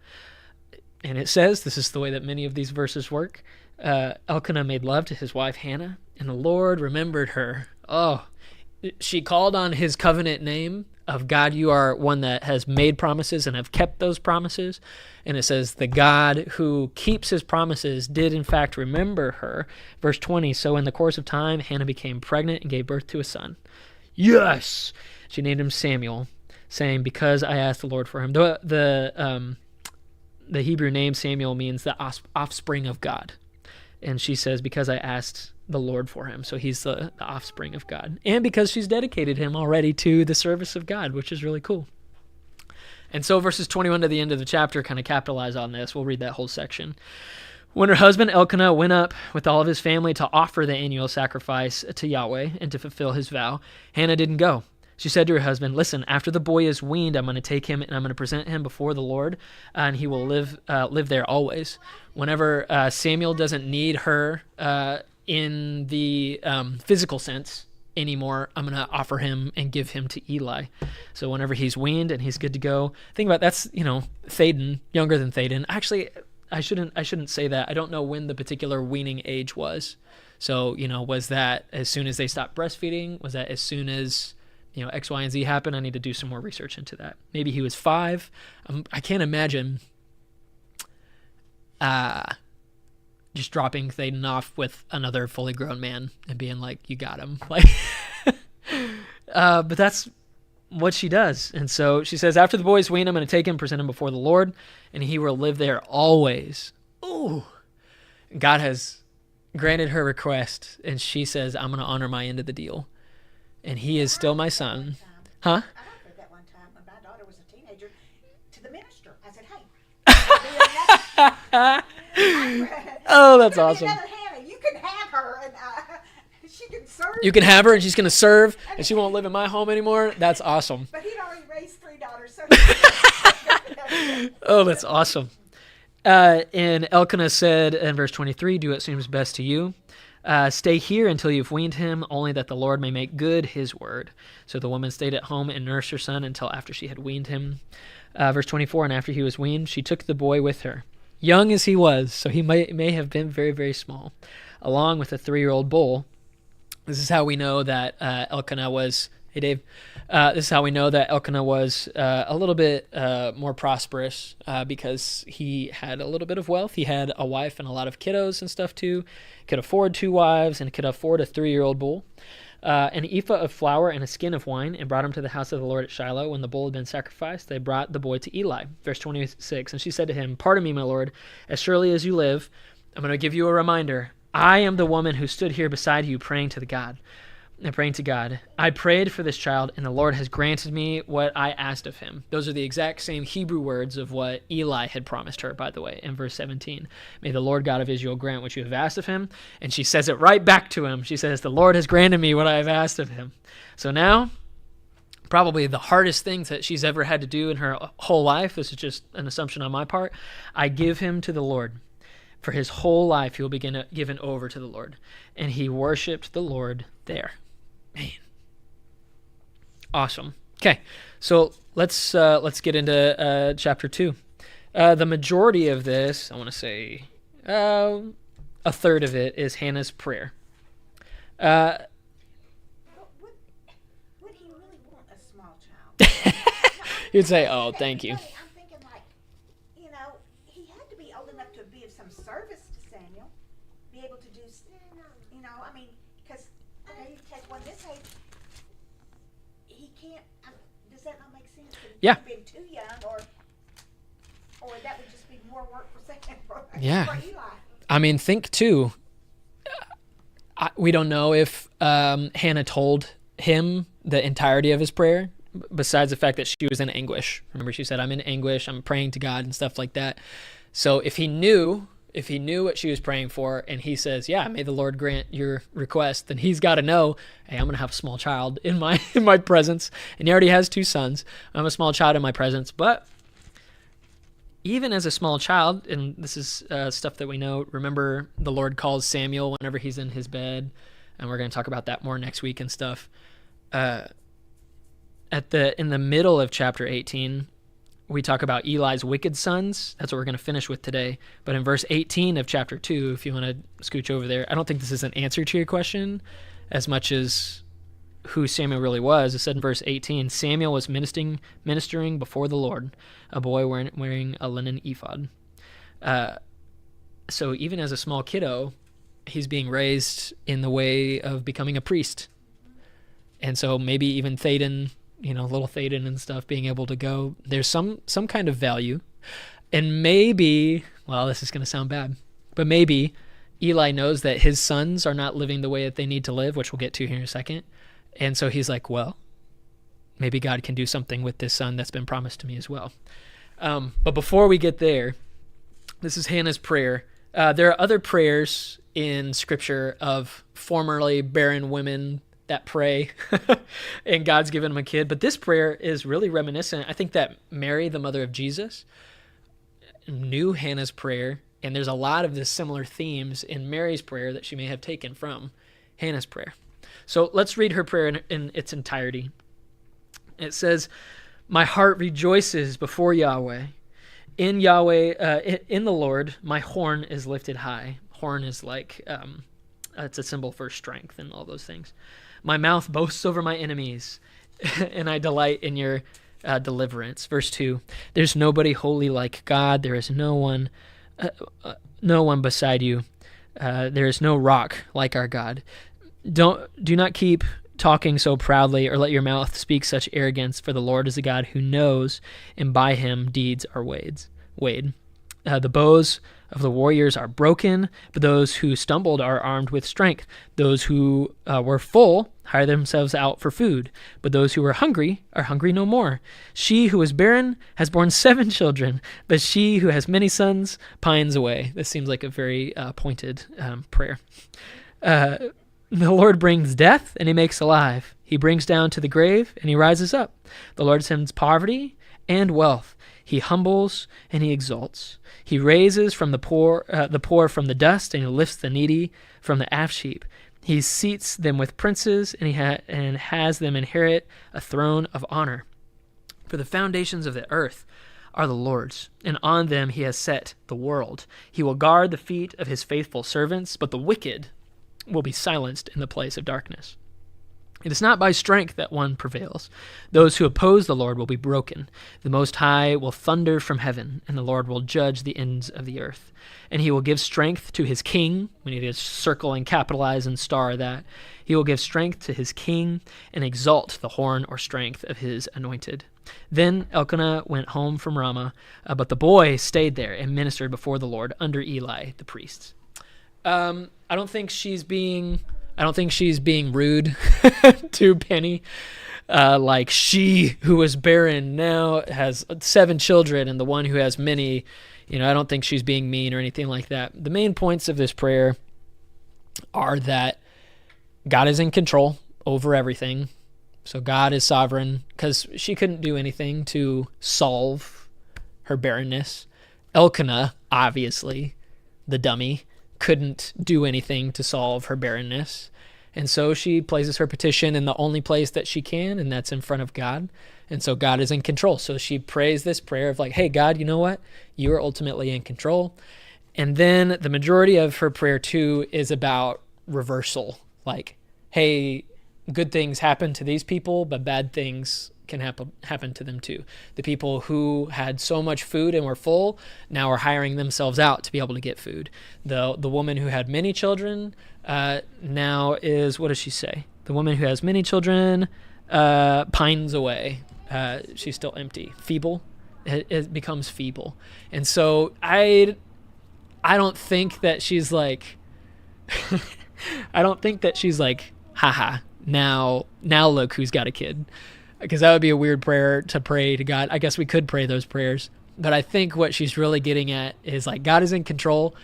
And it says, this is the way that many of these verses work, Elkanah made love to his wife Hannah, and the Lord remembered her. Oh, she called on his covenant name of God. You are one that has made promises and have kept those promises. And it says, the God who keeps his promises did in fact remember her. Verse 20, so in the course of time, Hannah became pregnant and gave birth to a son. Yes! She named him Samuel, saying, because I asked the Lord for him. The Hebrew name Samuel means the offspring of God. And she says, because I asked the Lord for him. So he's the offspring of God. And because she's dedicated him already to the service of God, which is really cool. And so verses 21 to the end of the chapter kind of capitalize on this. We'll read that whole section. When her husband Elkanah went up with all of his family to offer the annual sacrifice to Yahweh and to fulfill his vow, Hannah didn't go. She said to her husband, listen, after the boy is weaned, I'm going to take him and I'm going to present him before the Lord, and he will live there always. Whenever Samuel doesn't need her in the physical sense anymore, I'm going to offer him and give him to Eli. So whenever he's weaned and he's good to go, think about that's, Thaden, younger than Thaden. Actually, I shouldn't say that. I don't know when the particular weaning age was. So, was that as soon as they stopped breastfeeding? Was that as soon as, X, Y, and Z happened? I need to do some more research into that. Maybe he was 5. I can't imagine just dropping Thaden off with another fully grown man and being like, you got him. But that's what she does. And so she says, after the boy is weaned, I'm going to take him, present him before the Lord, and he will live there always. Ooh. God has granted her request, and she says, I'm going to honor my end of the deal. And he is still my son. Huh? I offered that one time when my daughter was a teenager to the minister. I said, hey. Oh, that's There'll be awesome. another Hannah. You can have her, and she can serve. You can have her, and she's going to serve, and she won't live in my home anymore. That's awesome. But he'd already raised 3 daughters, so. Oh, that's awesome. And Elkanah said in verse 23, do what seems best to you. Stay here until you've weaned him, only that the Lord may make good his word. So the woman stayed at home and nursed her son until after she had weaned him. Verse 24, and after he was weaned, she took the boy with her, young as he was, so he may have been very, very small, along with a 3-year-old bull. This is how we know that Elkanah was... Hey, Dave. This is how we know that Elkanah was a little bit more prosperous because he had a little bit of wealth. He had a wife and a lot of kiddos and stuff too. Could afford 2 wives and could afford a 3-year-old bull. An ephah of flour and a skin of wine, and brought him to the house of the Lord at Shiloh. When the bull had been sacrificed, they brought the boy to Eli. Verse 26, and she said to him, pardon me, my Lord, as surely as you live, I'm going to give you a reminder. I am the woman who stood here beside you praying to the God. and praying to God, I prayed for this child, and the Lord has granted me what I asked of him. Those are the exact same Hebrew words of what Eli had promised her, by the way, in verse 17. May the Lord God of Israel grant what you have asked of him. And she says it right back to him. She says, the Lord has granted me what I have asked of him. So now, probably the hardest things that she's ever had to do in her whole life, this is just an assumption on my part, I give him to the Lord. For his whole life he will be given over to the Lord. And he worshipped the Lord there. Man. Awesome. Okay, so let's get into chapter 2. The majority of this, I want to say a third of it, is Hannah's prayer. But would he really want a small child? You'd say, oh, thank you. I'm thinking like, he had to be old enough to be of some service to Samuel, be able to do, because you take one this age, he can't. Does that not make sense? Yeah. He'd been too young, or that would just be more work for Samuel. Yeah. For Eli. I mean, think too. We don't know if Hannah told him the entirety of his prayer, besides the fact that she was in anguish. Remember, she said, I'm in anguish, I'm praying to God and stuff like that. So if he knew what she was praying for, and he says, yeah, may the Lord grant your request, then he's got to know, hey, I'm going to have a small child in my presence. And he already has 2 sons. I'm a small child in my presence. But even as a small child, and this is stuff that we know, remember the Lord calls Samuel whenever he's in his bed, and we're going to talk about that more next week and stuff. In the middle of chapter 18, we talk about Eli's wicked sons. That's what we're going to finish with today. But in verse 18 of chapter 2, if you want to scooch over there, I don't think this is an answer to your question as much as who Samuel really was. It said in verse 18, Samuel was ministering before the Lord, a boy wearing a linen ephod. So even as a small kiddo, he's being raised in the way of becoming a priest. And so maybe even Thaden, little Thaden and stuff, being able to go, there's some kind of value. And maybe, well, this is going to sound bad, but maybe Eli knows that his sons are not living the way that they need to live, which we'll get to here in a second. And so he's like, well, maybe God can do something with this son that's been promised to me as well. But before we get there, this is Hannah's prayer. There are other prayers in Scripture of formerly barren women that pray and God's given them a kid. But this prayer is really reminiscent. I think that Mary, the mother of Jesus, knew Hannah's prayer. And there's a lot of the similar themes in Mary's prayer that she may have taken from Hannah's prayer. So let's read her prayer in its entirety. It says, my heart rejoices before Yahweh. In Yahweh, in the Lord, my horn is lifted high. Horn is like, it's a symbol for strength and all those things. My mouth boasts over my enemies, and I delight in your deliverance. Verse 2, there's nobody holy like God. There is no one beside you. There is no rock like our God. Do not keep talking so proudly, or let your mouth speak such arrogance, for the Lord is a God who knows, and by him deeds are weighed. The bows of the warriors are broken, but those who stumbled are armed with strength. Those who were full hire themselves out for food, but those who were hungry are hungry no more. She who was barren has borne 7 children, but she who has many sons pines away. This seems like a very pointed prayer. The Lord brings death, and he makes alive. He brings down to the grave, and he rises up. The Lord sends poverty and wealth. He humbles and he exalts. He raises from the poor from the dust, and he lifts the needy from the ash heap. He seats them with princes, and and has them inherit a throne of honor. For the foundations of the earth are the Lord's, and on them he has set the world. He will guard the feet of his faithful servants, but the wicked will be silenced in the place of darkness. It is not by strength that one prevails. Those who oppose the Lord will be broken. The Most High will thunder from heaven, and the Lord will judge the ends of the earth. And he will give strength to his king. We need to circle and capitalize and star that. He will give strength to his king and exalt the horn or strength of his anointed. Then Elkanah went home from Ramah, but the boy stayed there and ministered before the Lord under Eli the priest. I don't think she's being I don't think she's being rude to Penny. Like she who was barren now has 7 children, and the one who has many, I don't think she's being mean or anything like that. The main points of this prayer are that God is in control over everything. So God is sovereign, because she couldn't do anything to solve her barrenness. Elkanah, obviously, the dummy, couldn't do anything to solve her barrenness. And so she places her petition in the only place that she can, and that's in front of God. And so God is in control. So she prays this prayer of like, hey, God, you know what? You are ultimately in control. And then the majority of her prayer too is about reversal. Like, hey, good things happen to these people, but bad things can happen to them too. The people who had so much food and were full now are hiring themselves out to be able to get food. The woman who had many children now is, what does she say? The woman who has many children pines away. She's still empty. Feeble. It becomes feeble. And so I don't think that she's like haha, now look who's got a kid. Because that would be a weird prayer to pray to God. I guess we could pray those prayers. But I think what she's really getting at is like, God is in control.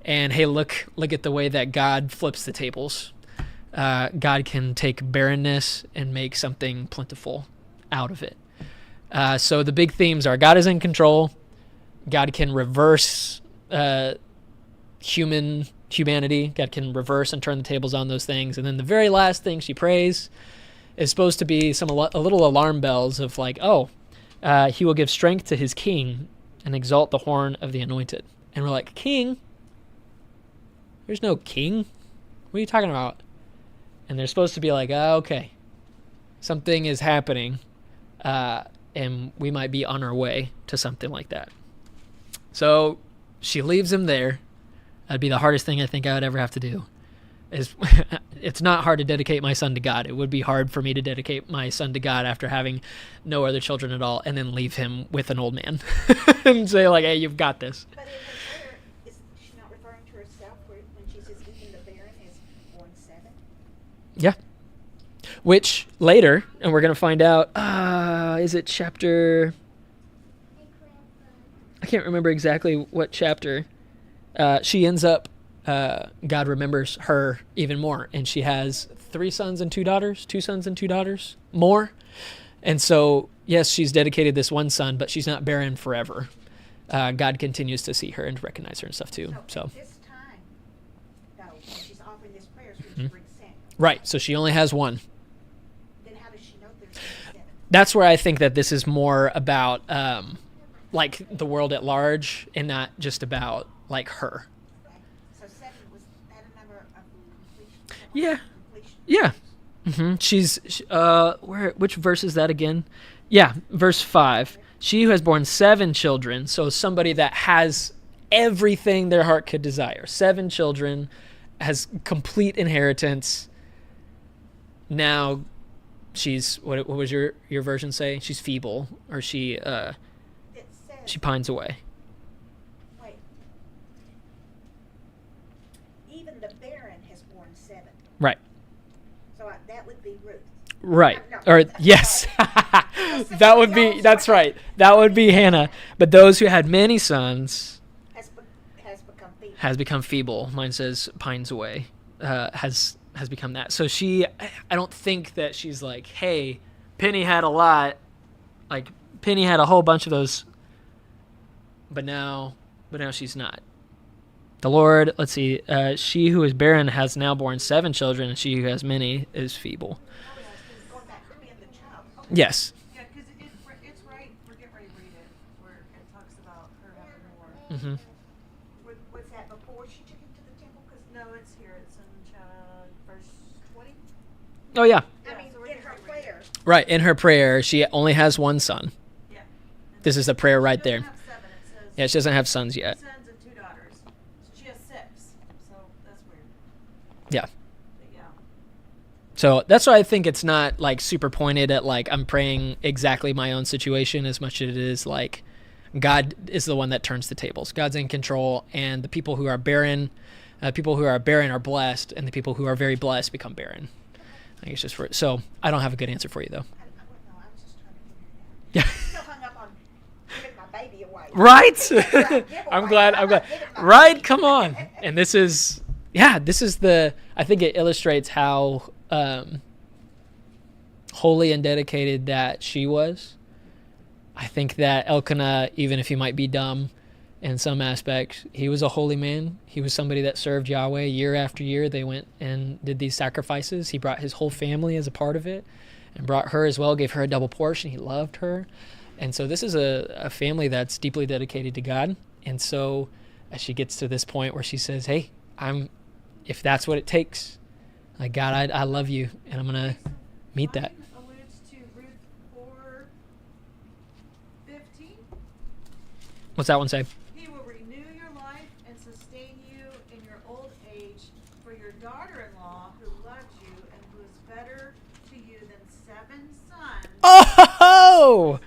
And hey, look at the way that God flips the tables. God can take barrenness and make something plentiful out of it. So the big themes are God is in control. God can reverse humanity. God can reverse and turn the tables on those things. And then the very last thing she prays is supposed to be a little alarm bells of like, he will give strength to his king and exalt the horn of the anointed. And we're like, king? There's no king. What are you talking about? And they're supposed to be like, okay, something is happening, and we might be on our way to something like that. So she leaves him there. That'd be the hardest thing I think I would ever have to do. It's not hard to dedicate my son to God. It would be hard for me to dedicate my son to God after having no other children at all, and then leave him with an old man and say like, hey, you've got this. But in her prayer, is she not referring to herself when she says even the barren is born 7? Yeah. Which later, and we're going to find out, is it chapter... I can't remember exactly what chapter. She ends up, God remembers her even more, and she has 3 sons and 2 daughters, 2 sons and 2 daughters, more. And so, yes, she's dedicated this one son, but she's not barren forever. God continues to see her and recognize her and stuff too. So At this time, though, when she's offering this prayer, so she brings Samuel. Right, so she only has one. Then how does she know there's 7? That's where I think that this is more about like the world at large and not just about like her. Okay. So 7 was that a number of completion? Yeah. Completion. Yeah. She's which verse is that again? Yeah, verse 5. She who has borne 7 children, so somebody that has everything their heart could desire. 7 children, has complete inheritance. Now she's what was your version say? She's feeble, or she pines away. Wait. Even the barren has born 7. Right. So that would be Ruth. Right. No. Or yes. That would be, that's right. That would be Hannah. But those who had many sons Has become feeble. Mine says pines away. Has become that. So I don't think that she's like, hey, Penny had a lot. Like Penny had a whole bunch of those. But now she's not. The Lord, let's see, she who is barren has now borne 7 children, and she who has many is feeble. Going back to being the child. Okay. Yes. Yeah, because it's right. We're getting ready to read it, where it talks about her having more. Was that before she took him to the temple? Because No, it's here. It's in verse 20. Oh, yeah. I mean, so we're in getting her ready to read prayer. Right. In her prayer, she only has one son. Yeah. This is the prayer right She there. doesn't have 7. It says Yeah, she doesn't have sons 2 yet. sons and 2 daughters. So she has 6. So that's weird. Yeah. But yeah. So that's why I think it's not like super pointed at like I'm praying exactly my own situation as much as it is like God is the one that turns the tables. God's in control, and the people who are barren, People who are barren are blessed, and the people who are very blessed become barren. I think it's just so I don't have a good answer for you though. I don't know. I was just trying to Yeah. figure it out. I'm still hung up on giving my baby away. Right? I'm glad. Right? Come on. And this is I think it illustrates how holy and dedicated that she was. I think that Elkanah, even if he might be dumb in some aspects, he was a holy man. He was somebody that served Yahweh year after year. They went and did these sacrifices. He brought his whole family as a part of it and brought her as well, gave her a double portion. He loved her. And so this is a family that's deeply dedicated to God. And so as she gets to this point where she says, hey, if that's what it takes, like, God, I love you, and I'm going to meet that. Mine alludes to Ruth 4:15. What's that one say? He will renew your life and sustain you in your old age for your daughter-in-law who loves you and who is better to you than 7 sons. Oh!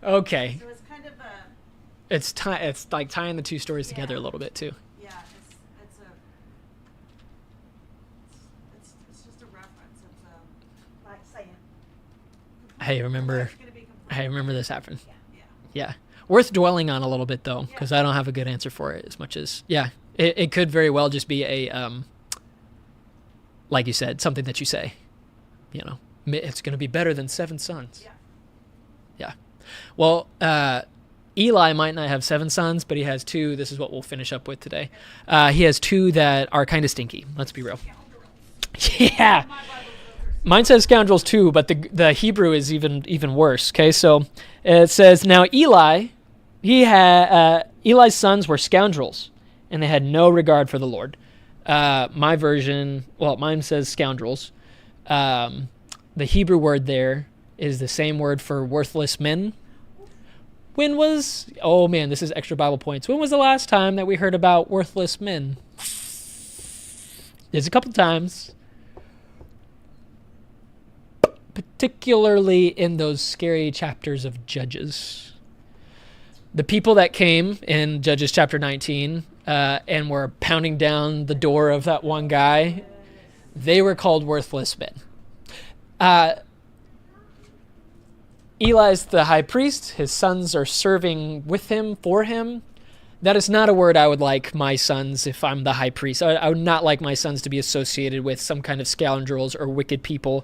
Okay. So it's kind of a, It's like tying the two stories together a little bit, too. yeah, it's just a reference. It's a, Like saying, Hey, remember it's gonna be complete. this happened. Yeah. Yeah. Worth dwelling on a little bit, though, because I don't have a good answer for it as much as, it could very well just be a, like you said, something that you say, it's going to be better than 7 sons. Yeah. Yeah. Well, Eli might not have 7 sons, but he has 2. This is what we'll finish up with today. He has 2 that are kind of stinky. Let's be real. Yeah. Mine says scoundrels too, but the Hebrew is even worse. Okay, so it says, now Eli's sons were scoundrels, and they had no regard for the Lord. My version, mine says scoundrels. The Hebrew word there is the same word for worthless men. This is extra Bible points. When was the last time that we heard about worthless men? There's a couple times. Particularly in those scary chapters of Judges. The people that came in Judges chapter 19 and were pounding down the door of that one guy, they were called worthless men. Eli's the high priest. His sons are serving with him, for him. That is not a word I would like my sons, if I'm the high priest. I would not like my sons to be associated with some kind of scoundrels or wicked people.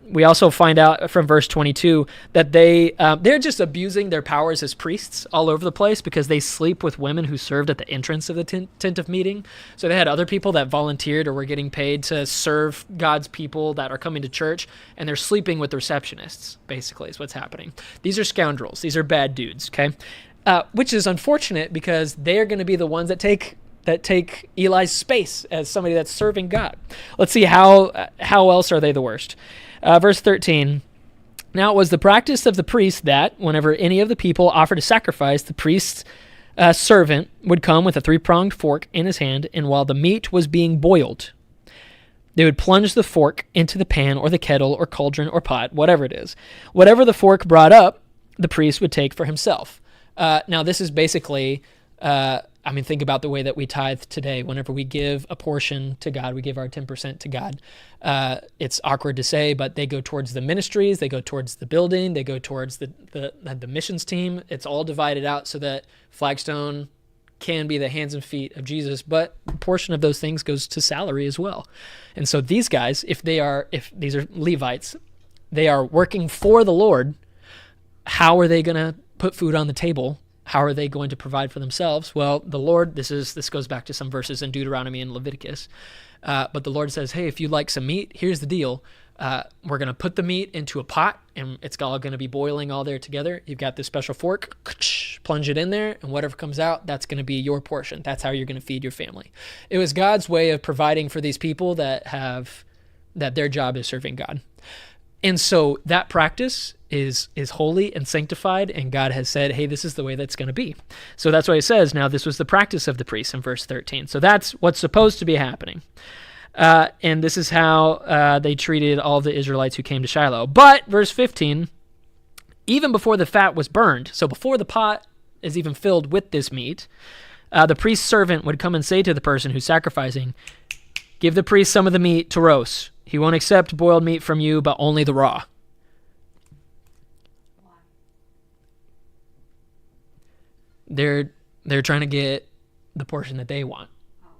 We also find out from verse 22 that they're just abusing their powers as priests all over the place because they sleep with women who served at the entrance of the tent of meeting. So they had other people that volunteered or were getting paid to serve God's people that are coming to church, and they're sleeping with the receptionists, basically, is what's happening. These are scoundrels. These are bad dudes, okay? Which is unfortunate because they are going to be the ones that take Eli's space as somebody that's serving God. Let's see how else are they the worst. Verse 13. Now it was the practice of the priest that whenever any of the people offered a sacrifice, the priest's servant would come with a 3-pronged fork in his hand, and while the meat was being boiled, they would plunge the fork into the pan or the kettle or cauldron or pot, whatever it is. Whatever the fork brought up, the priest would take for himself. Now, this is basically, think about the way that we tithe today. Whenever we give a portion to God, we give our 10% to God. It's awkward to say, but they go towards the ministries, they go towards the building, they go towards the missions team. It's all divided out so that Flagstone can be the hands and feet of Jesus, but a portion of those things goes to salary as well. And so these guys, if these are Levites, they are working for the Lord. How are they going to put food on the table? How are they going to provide for themselves? Well, the Lord, this goes back to some verses in Deuteronomy and Leviticus, but the Lord says, hey, if you'd like some meat, here's the deal. We're going to put the meat into a pot, and it's all going to be boiling all there together. You've got this special fork, plunge it in there, and whatever comes out, that's going to be your portion. That's how you're going to feed your family. It was God's way of providing for these people that their job is serving God. And so that practice is holy and sanctified, and God has said, hey, this is the way that's going to be. So that's why it says, now this was the practice of the priests in verse 13. So that's what's supposed to be happening. And this is how they treated all the Israelites who came to Shiloh. But, verse 15, even before the fat was burned, so before the pot is even filled with this meat, the priest's servant would come and say to the person who's sacrificing, give the priest some of the meat to roast. He won't accept boiled meat from you, but only the raw. They're trying to get the portion that they want.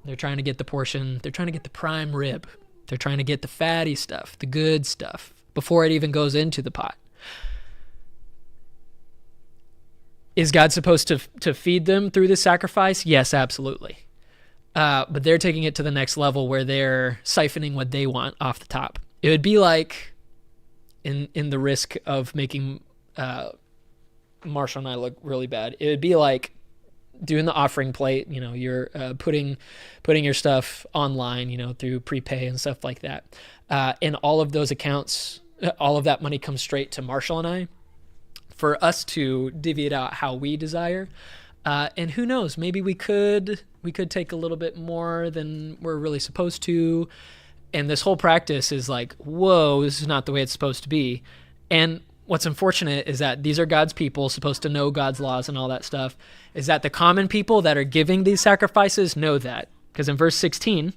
They're trying to get the portion, they're trying to get the prime rib. They're trying to get the fatty stuff, the good stuff, before it even goes into the pot. Is God supposed to feed them through the sacrifice? Yes, absolutely. But they're taking it to the next level where they're siphoning what they want off the top. It would be like, in the risk of making Marshall and I look really bad, it would be like doing the offering plate. You know, you're putting your stuff online, you know, through prepay and stuff like that. And all of those accounts, all of that money comes straight to Marshall and I for us to divvy it out how we desire. And who knows, maybe we could take a little bit more than we're really supposed to. And this whole practice is like, whoa, this is not the way it's supposed to be. And what's unfortunate is that these are God's people, supposed to know God's laws and all that stuff, is that the common people that are giving these sacrifices know that. Because in verse 16,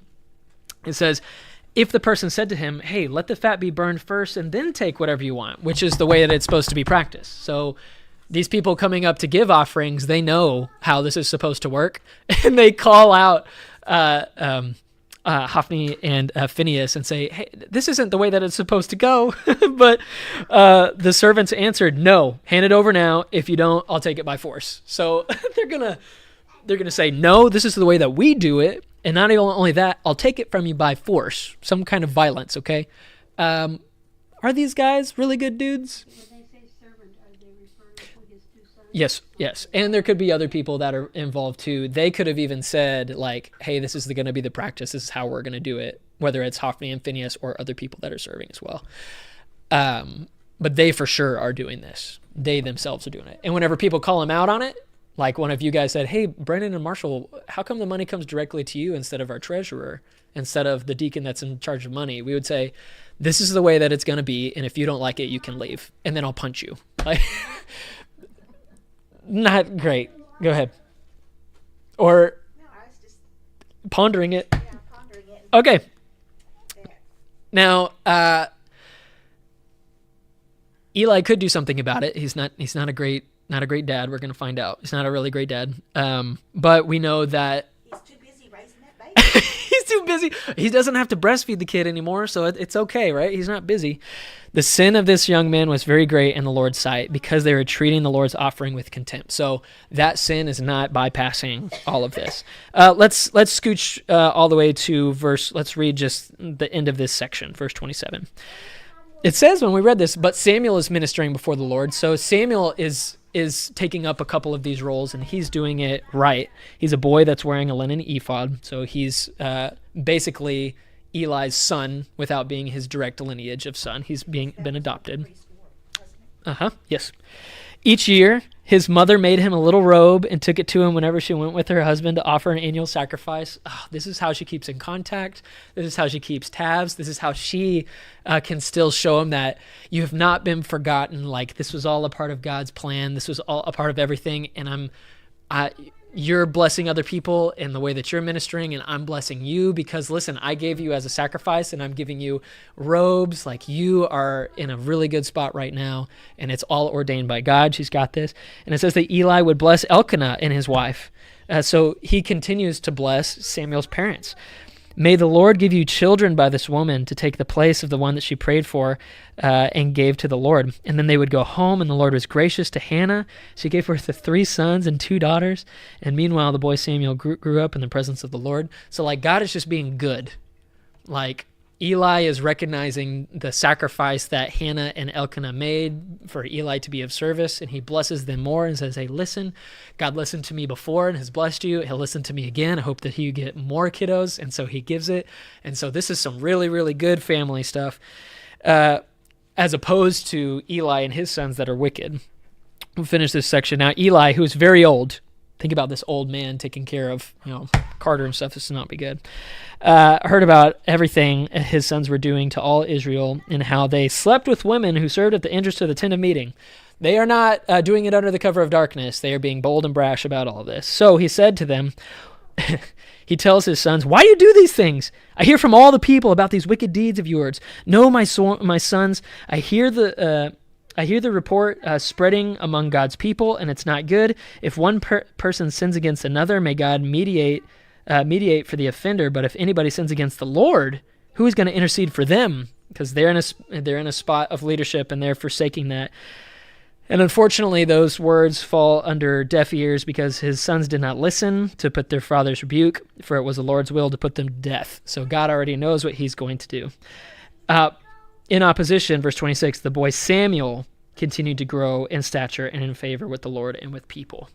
it says, if the person said to him, hey, let the fat be burned first and then take whatever you want, which is the way that it's supposed to be practiced. So these people coming up to give offerings, they know how this is supposed to work. And they call out Hophni and Phinehas and say, hey, this isn't the way that it's supposed to go. But the servants answered, no, hand it over now. If you don't, I'll take it by force. So they're gonna say, no, this is the way that we do it. And not only that, I'll take it from you by force, some kind of violence, okay? Are these guys really good dudes? When they say servant, are they referring to his two sons? Yes. And there could be other people that are involved too. They could have even said, like, hey, this is going to be the practice. This is how we're going to do it, whether it's Hophni and Phinehas or other people that are serving as well. But they for sure are doing this. They themselves are doing it. And whenever people call them out on it, like one of you guys said, hey, Brendan and Marshall, how come the money comes directly to you instead of our treasurer, instead of the deacon that's in charge of money? We would say, this is the way that it's going to be, and if you don't like it, you can leave, and then I'll punch you. Like, not great. Go ahead. Or No, I was just, pondering it. yeah, pondering it. Okay. Yeah. Now, Eli could do something about it. He's not a great dad. We're going to find out. He's not a really great dad. But we know that He's too busy raising that baby. he's too busy. He doesn't have to breastfeed the kid anymore, so it's okay, right? He's not busy. The sin of this young man was very great in the Lord's sight because they were treating the Lord's offering with contempt. So that sin is not bypassing all of this. Let's scooch all the way to let's read just the end of this section, verse 27. It says when we read this, but Samuel is ministering before the Lord. So Samuel is taking up a couple of these roles, and he's doing it right. He's a boy that's wearing a linen ephod, so he's basically Eli's son without being his direct lineage of son. He's been adopted. Yes. Each year, his mother made him a little robe and took it to him whenever she went with her husband to offer an annual sacrifice. Oh, this is how she keeps in contact. This is how she keeps tabs. This is how she can still show him that you have not been forgotten. Like, this was all a part of God's plan. This was all a part of everything. And you're blessing other people in the way that you're ministering, and I'm blessing you because, listen, I gave you as a sacrifice, and I'm giving you robes. Like, you are in a really good spot right now, and it's all ordained by God. She's got this. And it says that Eli would bless Elkanah and his wife. So he continues to bless Samuel's parents. May the Lord give you children by this woman to take the place of the one that she prayed for and gave to the Lord. And then they would go home, and the Lord was gracious to Hannah. She gave birth to 3 sons and 2 daughters. And meanwhile, the boy Samuel grew up in the presence of the Lord. So, like, God is just being good. Like, Eli is recognizing the sacrifice that Hannah and Elkanah made for Eli to be of service, and he blesses them more and says, hey, listen, God listened to me before and has blessed you. He'll listen to me again. I hope that you get more kiddos, and so he gives it. And so this is some really, really good family stuff, as opposed to Eli and his sons that are wicked. We'll finish this section now. Eli, who is very old, think about this old man taking care of, Carter and stuff. This would not be good. Heard about everything his sons were doing to all Israel and how they slept with women who served at the entrance to the tent of meeting. They are not doing it under the cover of darkness. They are being bold and brash about all this. So he said to them, he tells his sons, "Why do you do these things? I hear from all the people about these wicked deeds of yours. No, my sons, I hear the report spreading among God's people, and it's not good. If one person sins against another, may God mediate for the offender. But if anybody sins against the Lord, who is going to intercede for them? Because they're in a spot of leadership, and they're forsaking that." And unfortunately, those words fall under deaf ears because his sons did not listen to put their father's rebuke, for it was the Lord's will to put them to death. So God already knows what he's going to do. In opposition, verse 26, the boy Samuel continued to grow in stature and in favor with the Lord and with people.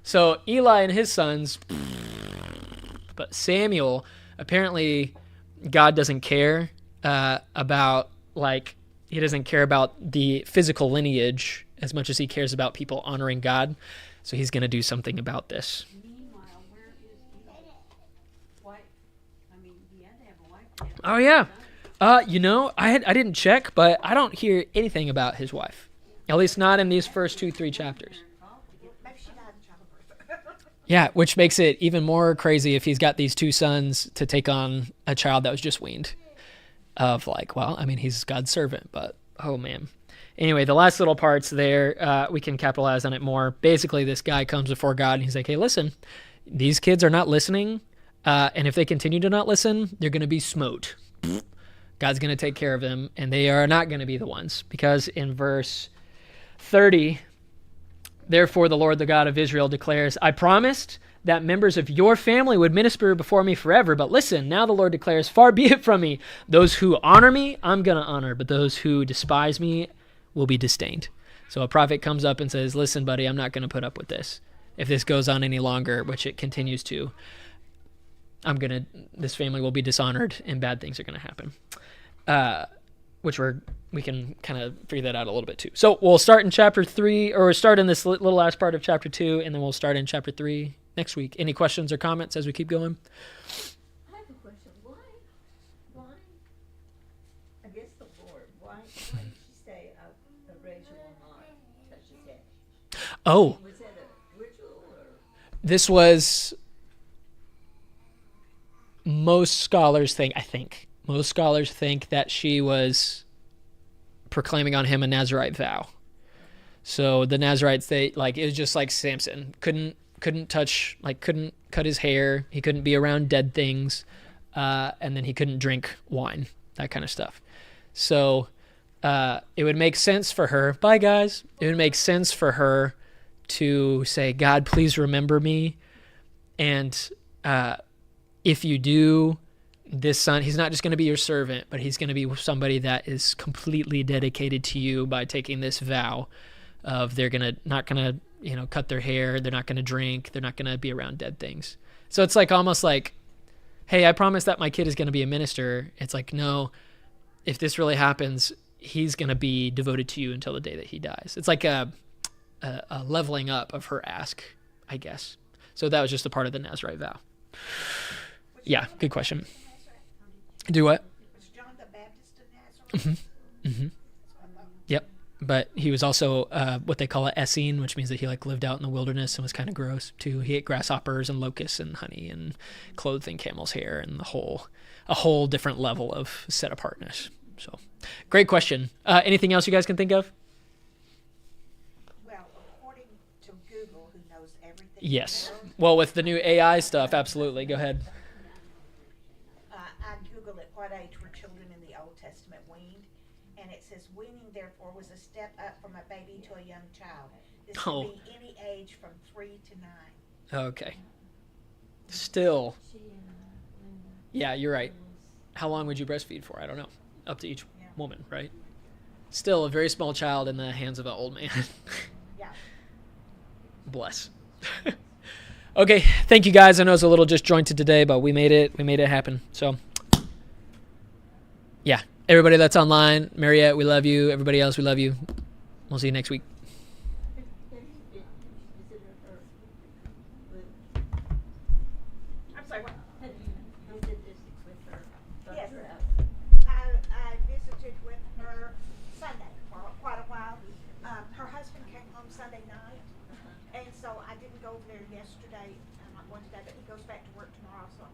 So Eli and his sons, but Samuel, apparently God doesn't care about, he doesn't care about the physical lineage as much as he cares about people honoring God. So he's going to do something about this. Meanwhile, where is Eli's wife? I mean, he had to have a wife. To have Oh, yeah. I didn't check, but I don't hear anything about his wife. At least not in these first 2-3 chapters. Maybe she died in childbirth. Yeah, which makes it even more crazy if he's got these 2 sons to take on a child that was just weaned. He's God's servant, but oh man. Anyway, the last little parts there, we can capitalize on it more. Basically, this guy comes before God and he's like, hey, listen, these kids are not listening. And if they continue to not listen, they're going to be smote. God's going to take care of them, and they are not going to be the ones. Because in verse 30, therefore the Lord, the God of Israel, declares, I promised that members of your family would minister before me forever. But listen, now the Lord declares, far be it from me. Those who honor me, I'm going to honor. But those who despise me will be disdained. So a prophet comes up and says, listen, buddy, I'm not going to put up with this. If this goes on any longer, which it continues to, this family will be dishonored and bad things are going to happen. We can kind of figure that out a little bit too. So we'll start in chapter 3, or start in this little last part of chapter 2, and then we'll start in chapter 3 next week. Any questions or comments as we keep going? I have a question. Why, I guess the Lord, why did she say, a razor will not touch his head? Oh, Was that a ritual or? this was, most scholars think that she was proclaiming on him a Nazirite vow. So the Nazirites, it was just like Samson, couldn't cut his hair, he couldn't be around dead things, and then he couldn't drink wine, that kind of stuff. So it would make sense for her, bye guys, it would make sense for her to say, God, please remember me, and if you do, this son, he's not just going to be your servant, but he's going to be somebody that is completely dedicated to you by taking this vow of they're not going to cut their hair, they're not going to drink, they're not going to be around dead things. So it's almost like, hey, I promise that my kid is going to be a minister. It's like, no, if this really happens, he's going to be devoted to you until the day that he dies. It's like a leveling up of her ask, I guess. So that was just a part of the Nazirite vow. Yeah, good question. Do what? Was John the Baptist of Nazareth? Mm-hmm. Yep. But he was also what they call an Essene, which means that he lived out in the wilderness and was kind of gross too. He ate grasshoppers and locusts and honey and clothed in camel's hair and a whole different level of set apartness. So, great question. Anything else you guys can think of? Well, according to Google, who knows everything. Yes. Well, with the new AI stuff, absolutely. Go ahead. I Googled at what age were children in the Old Testament weaned, and it says weaning therefore was a step up from a baby to a young child. This Oh. could be any age from 3 to 9. Okay. Still. Yeah, you're right. How long would you breastfeed for? I don't know. Up to each woman, right? Still a very small child in the hands of an old man. Yeah. Bless. Okay, thank you guys. I know it's a little disjointed today, but we made it happen. So, yeah, everybody that's online, Mariette, we love you. Everybody else, we love you. We'll see you next week.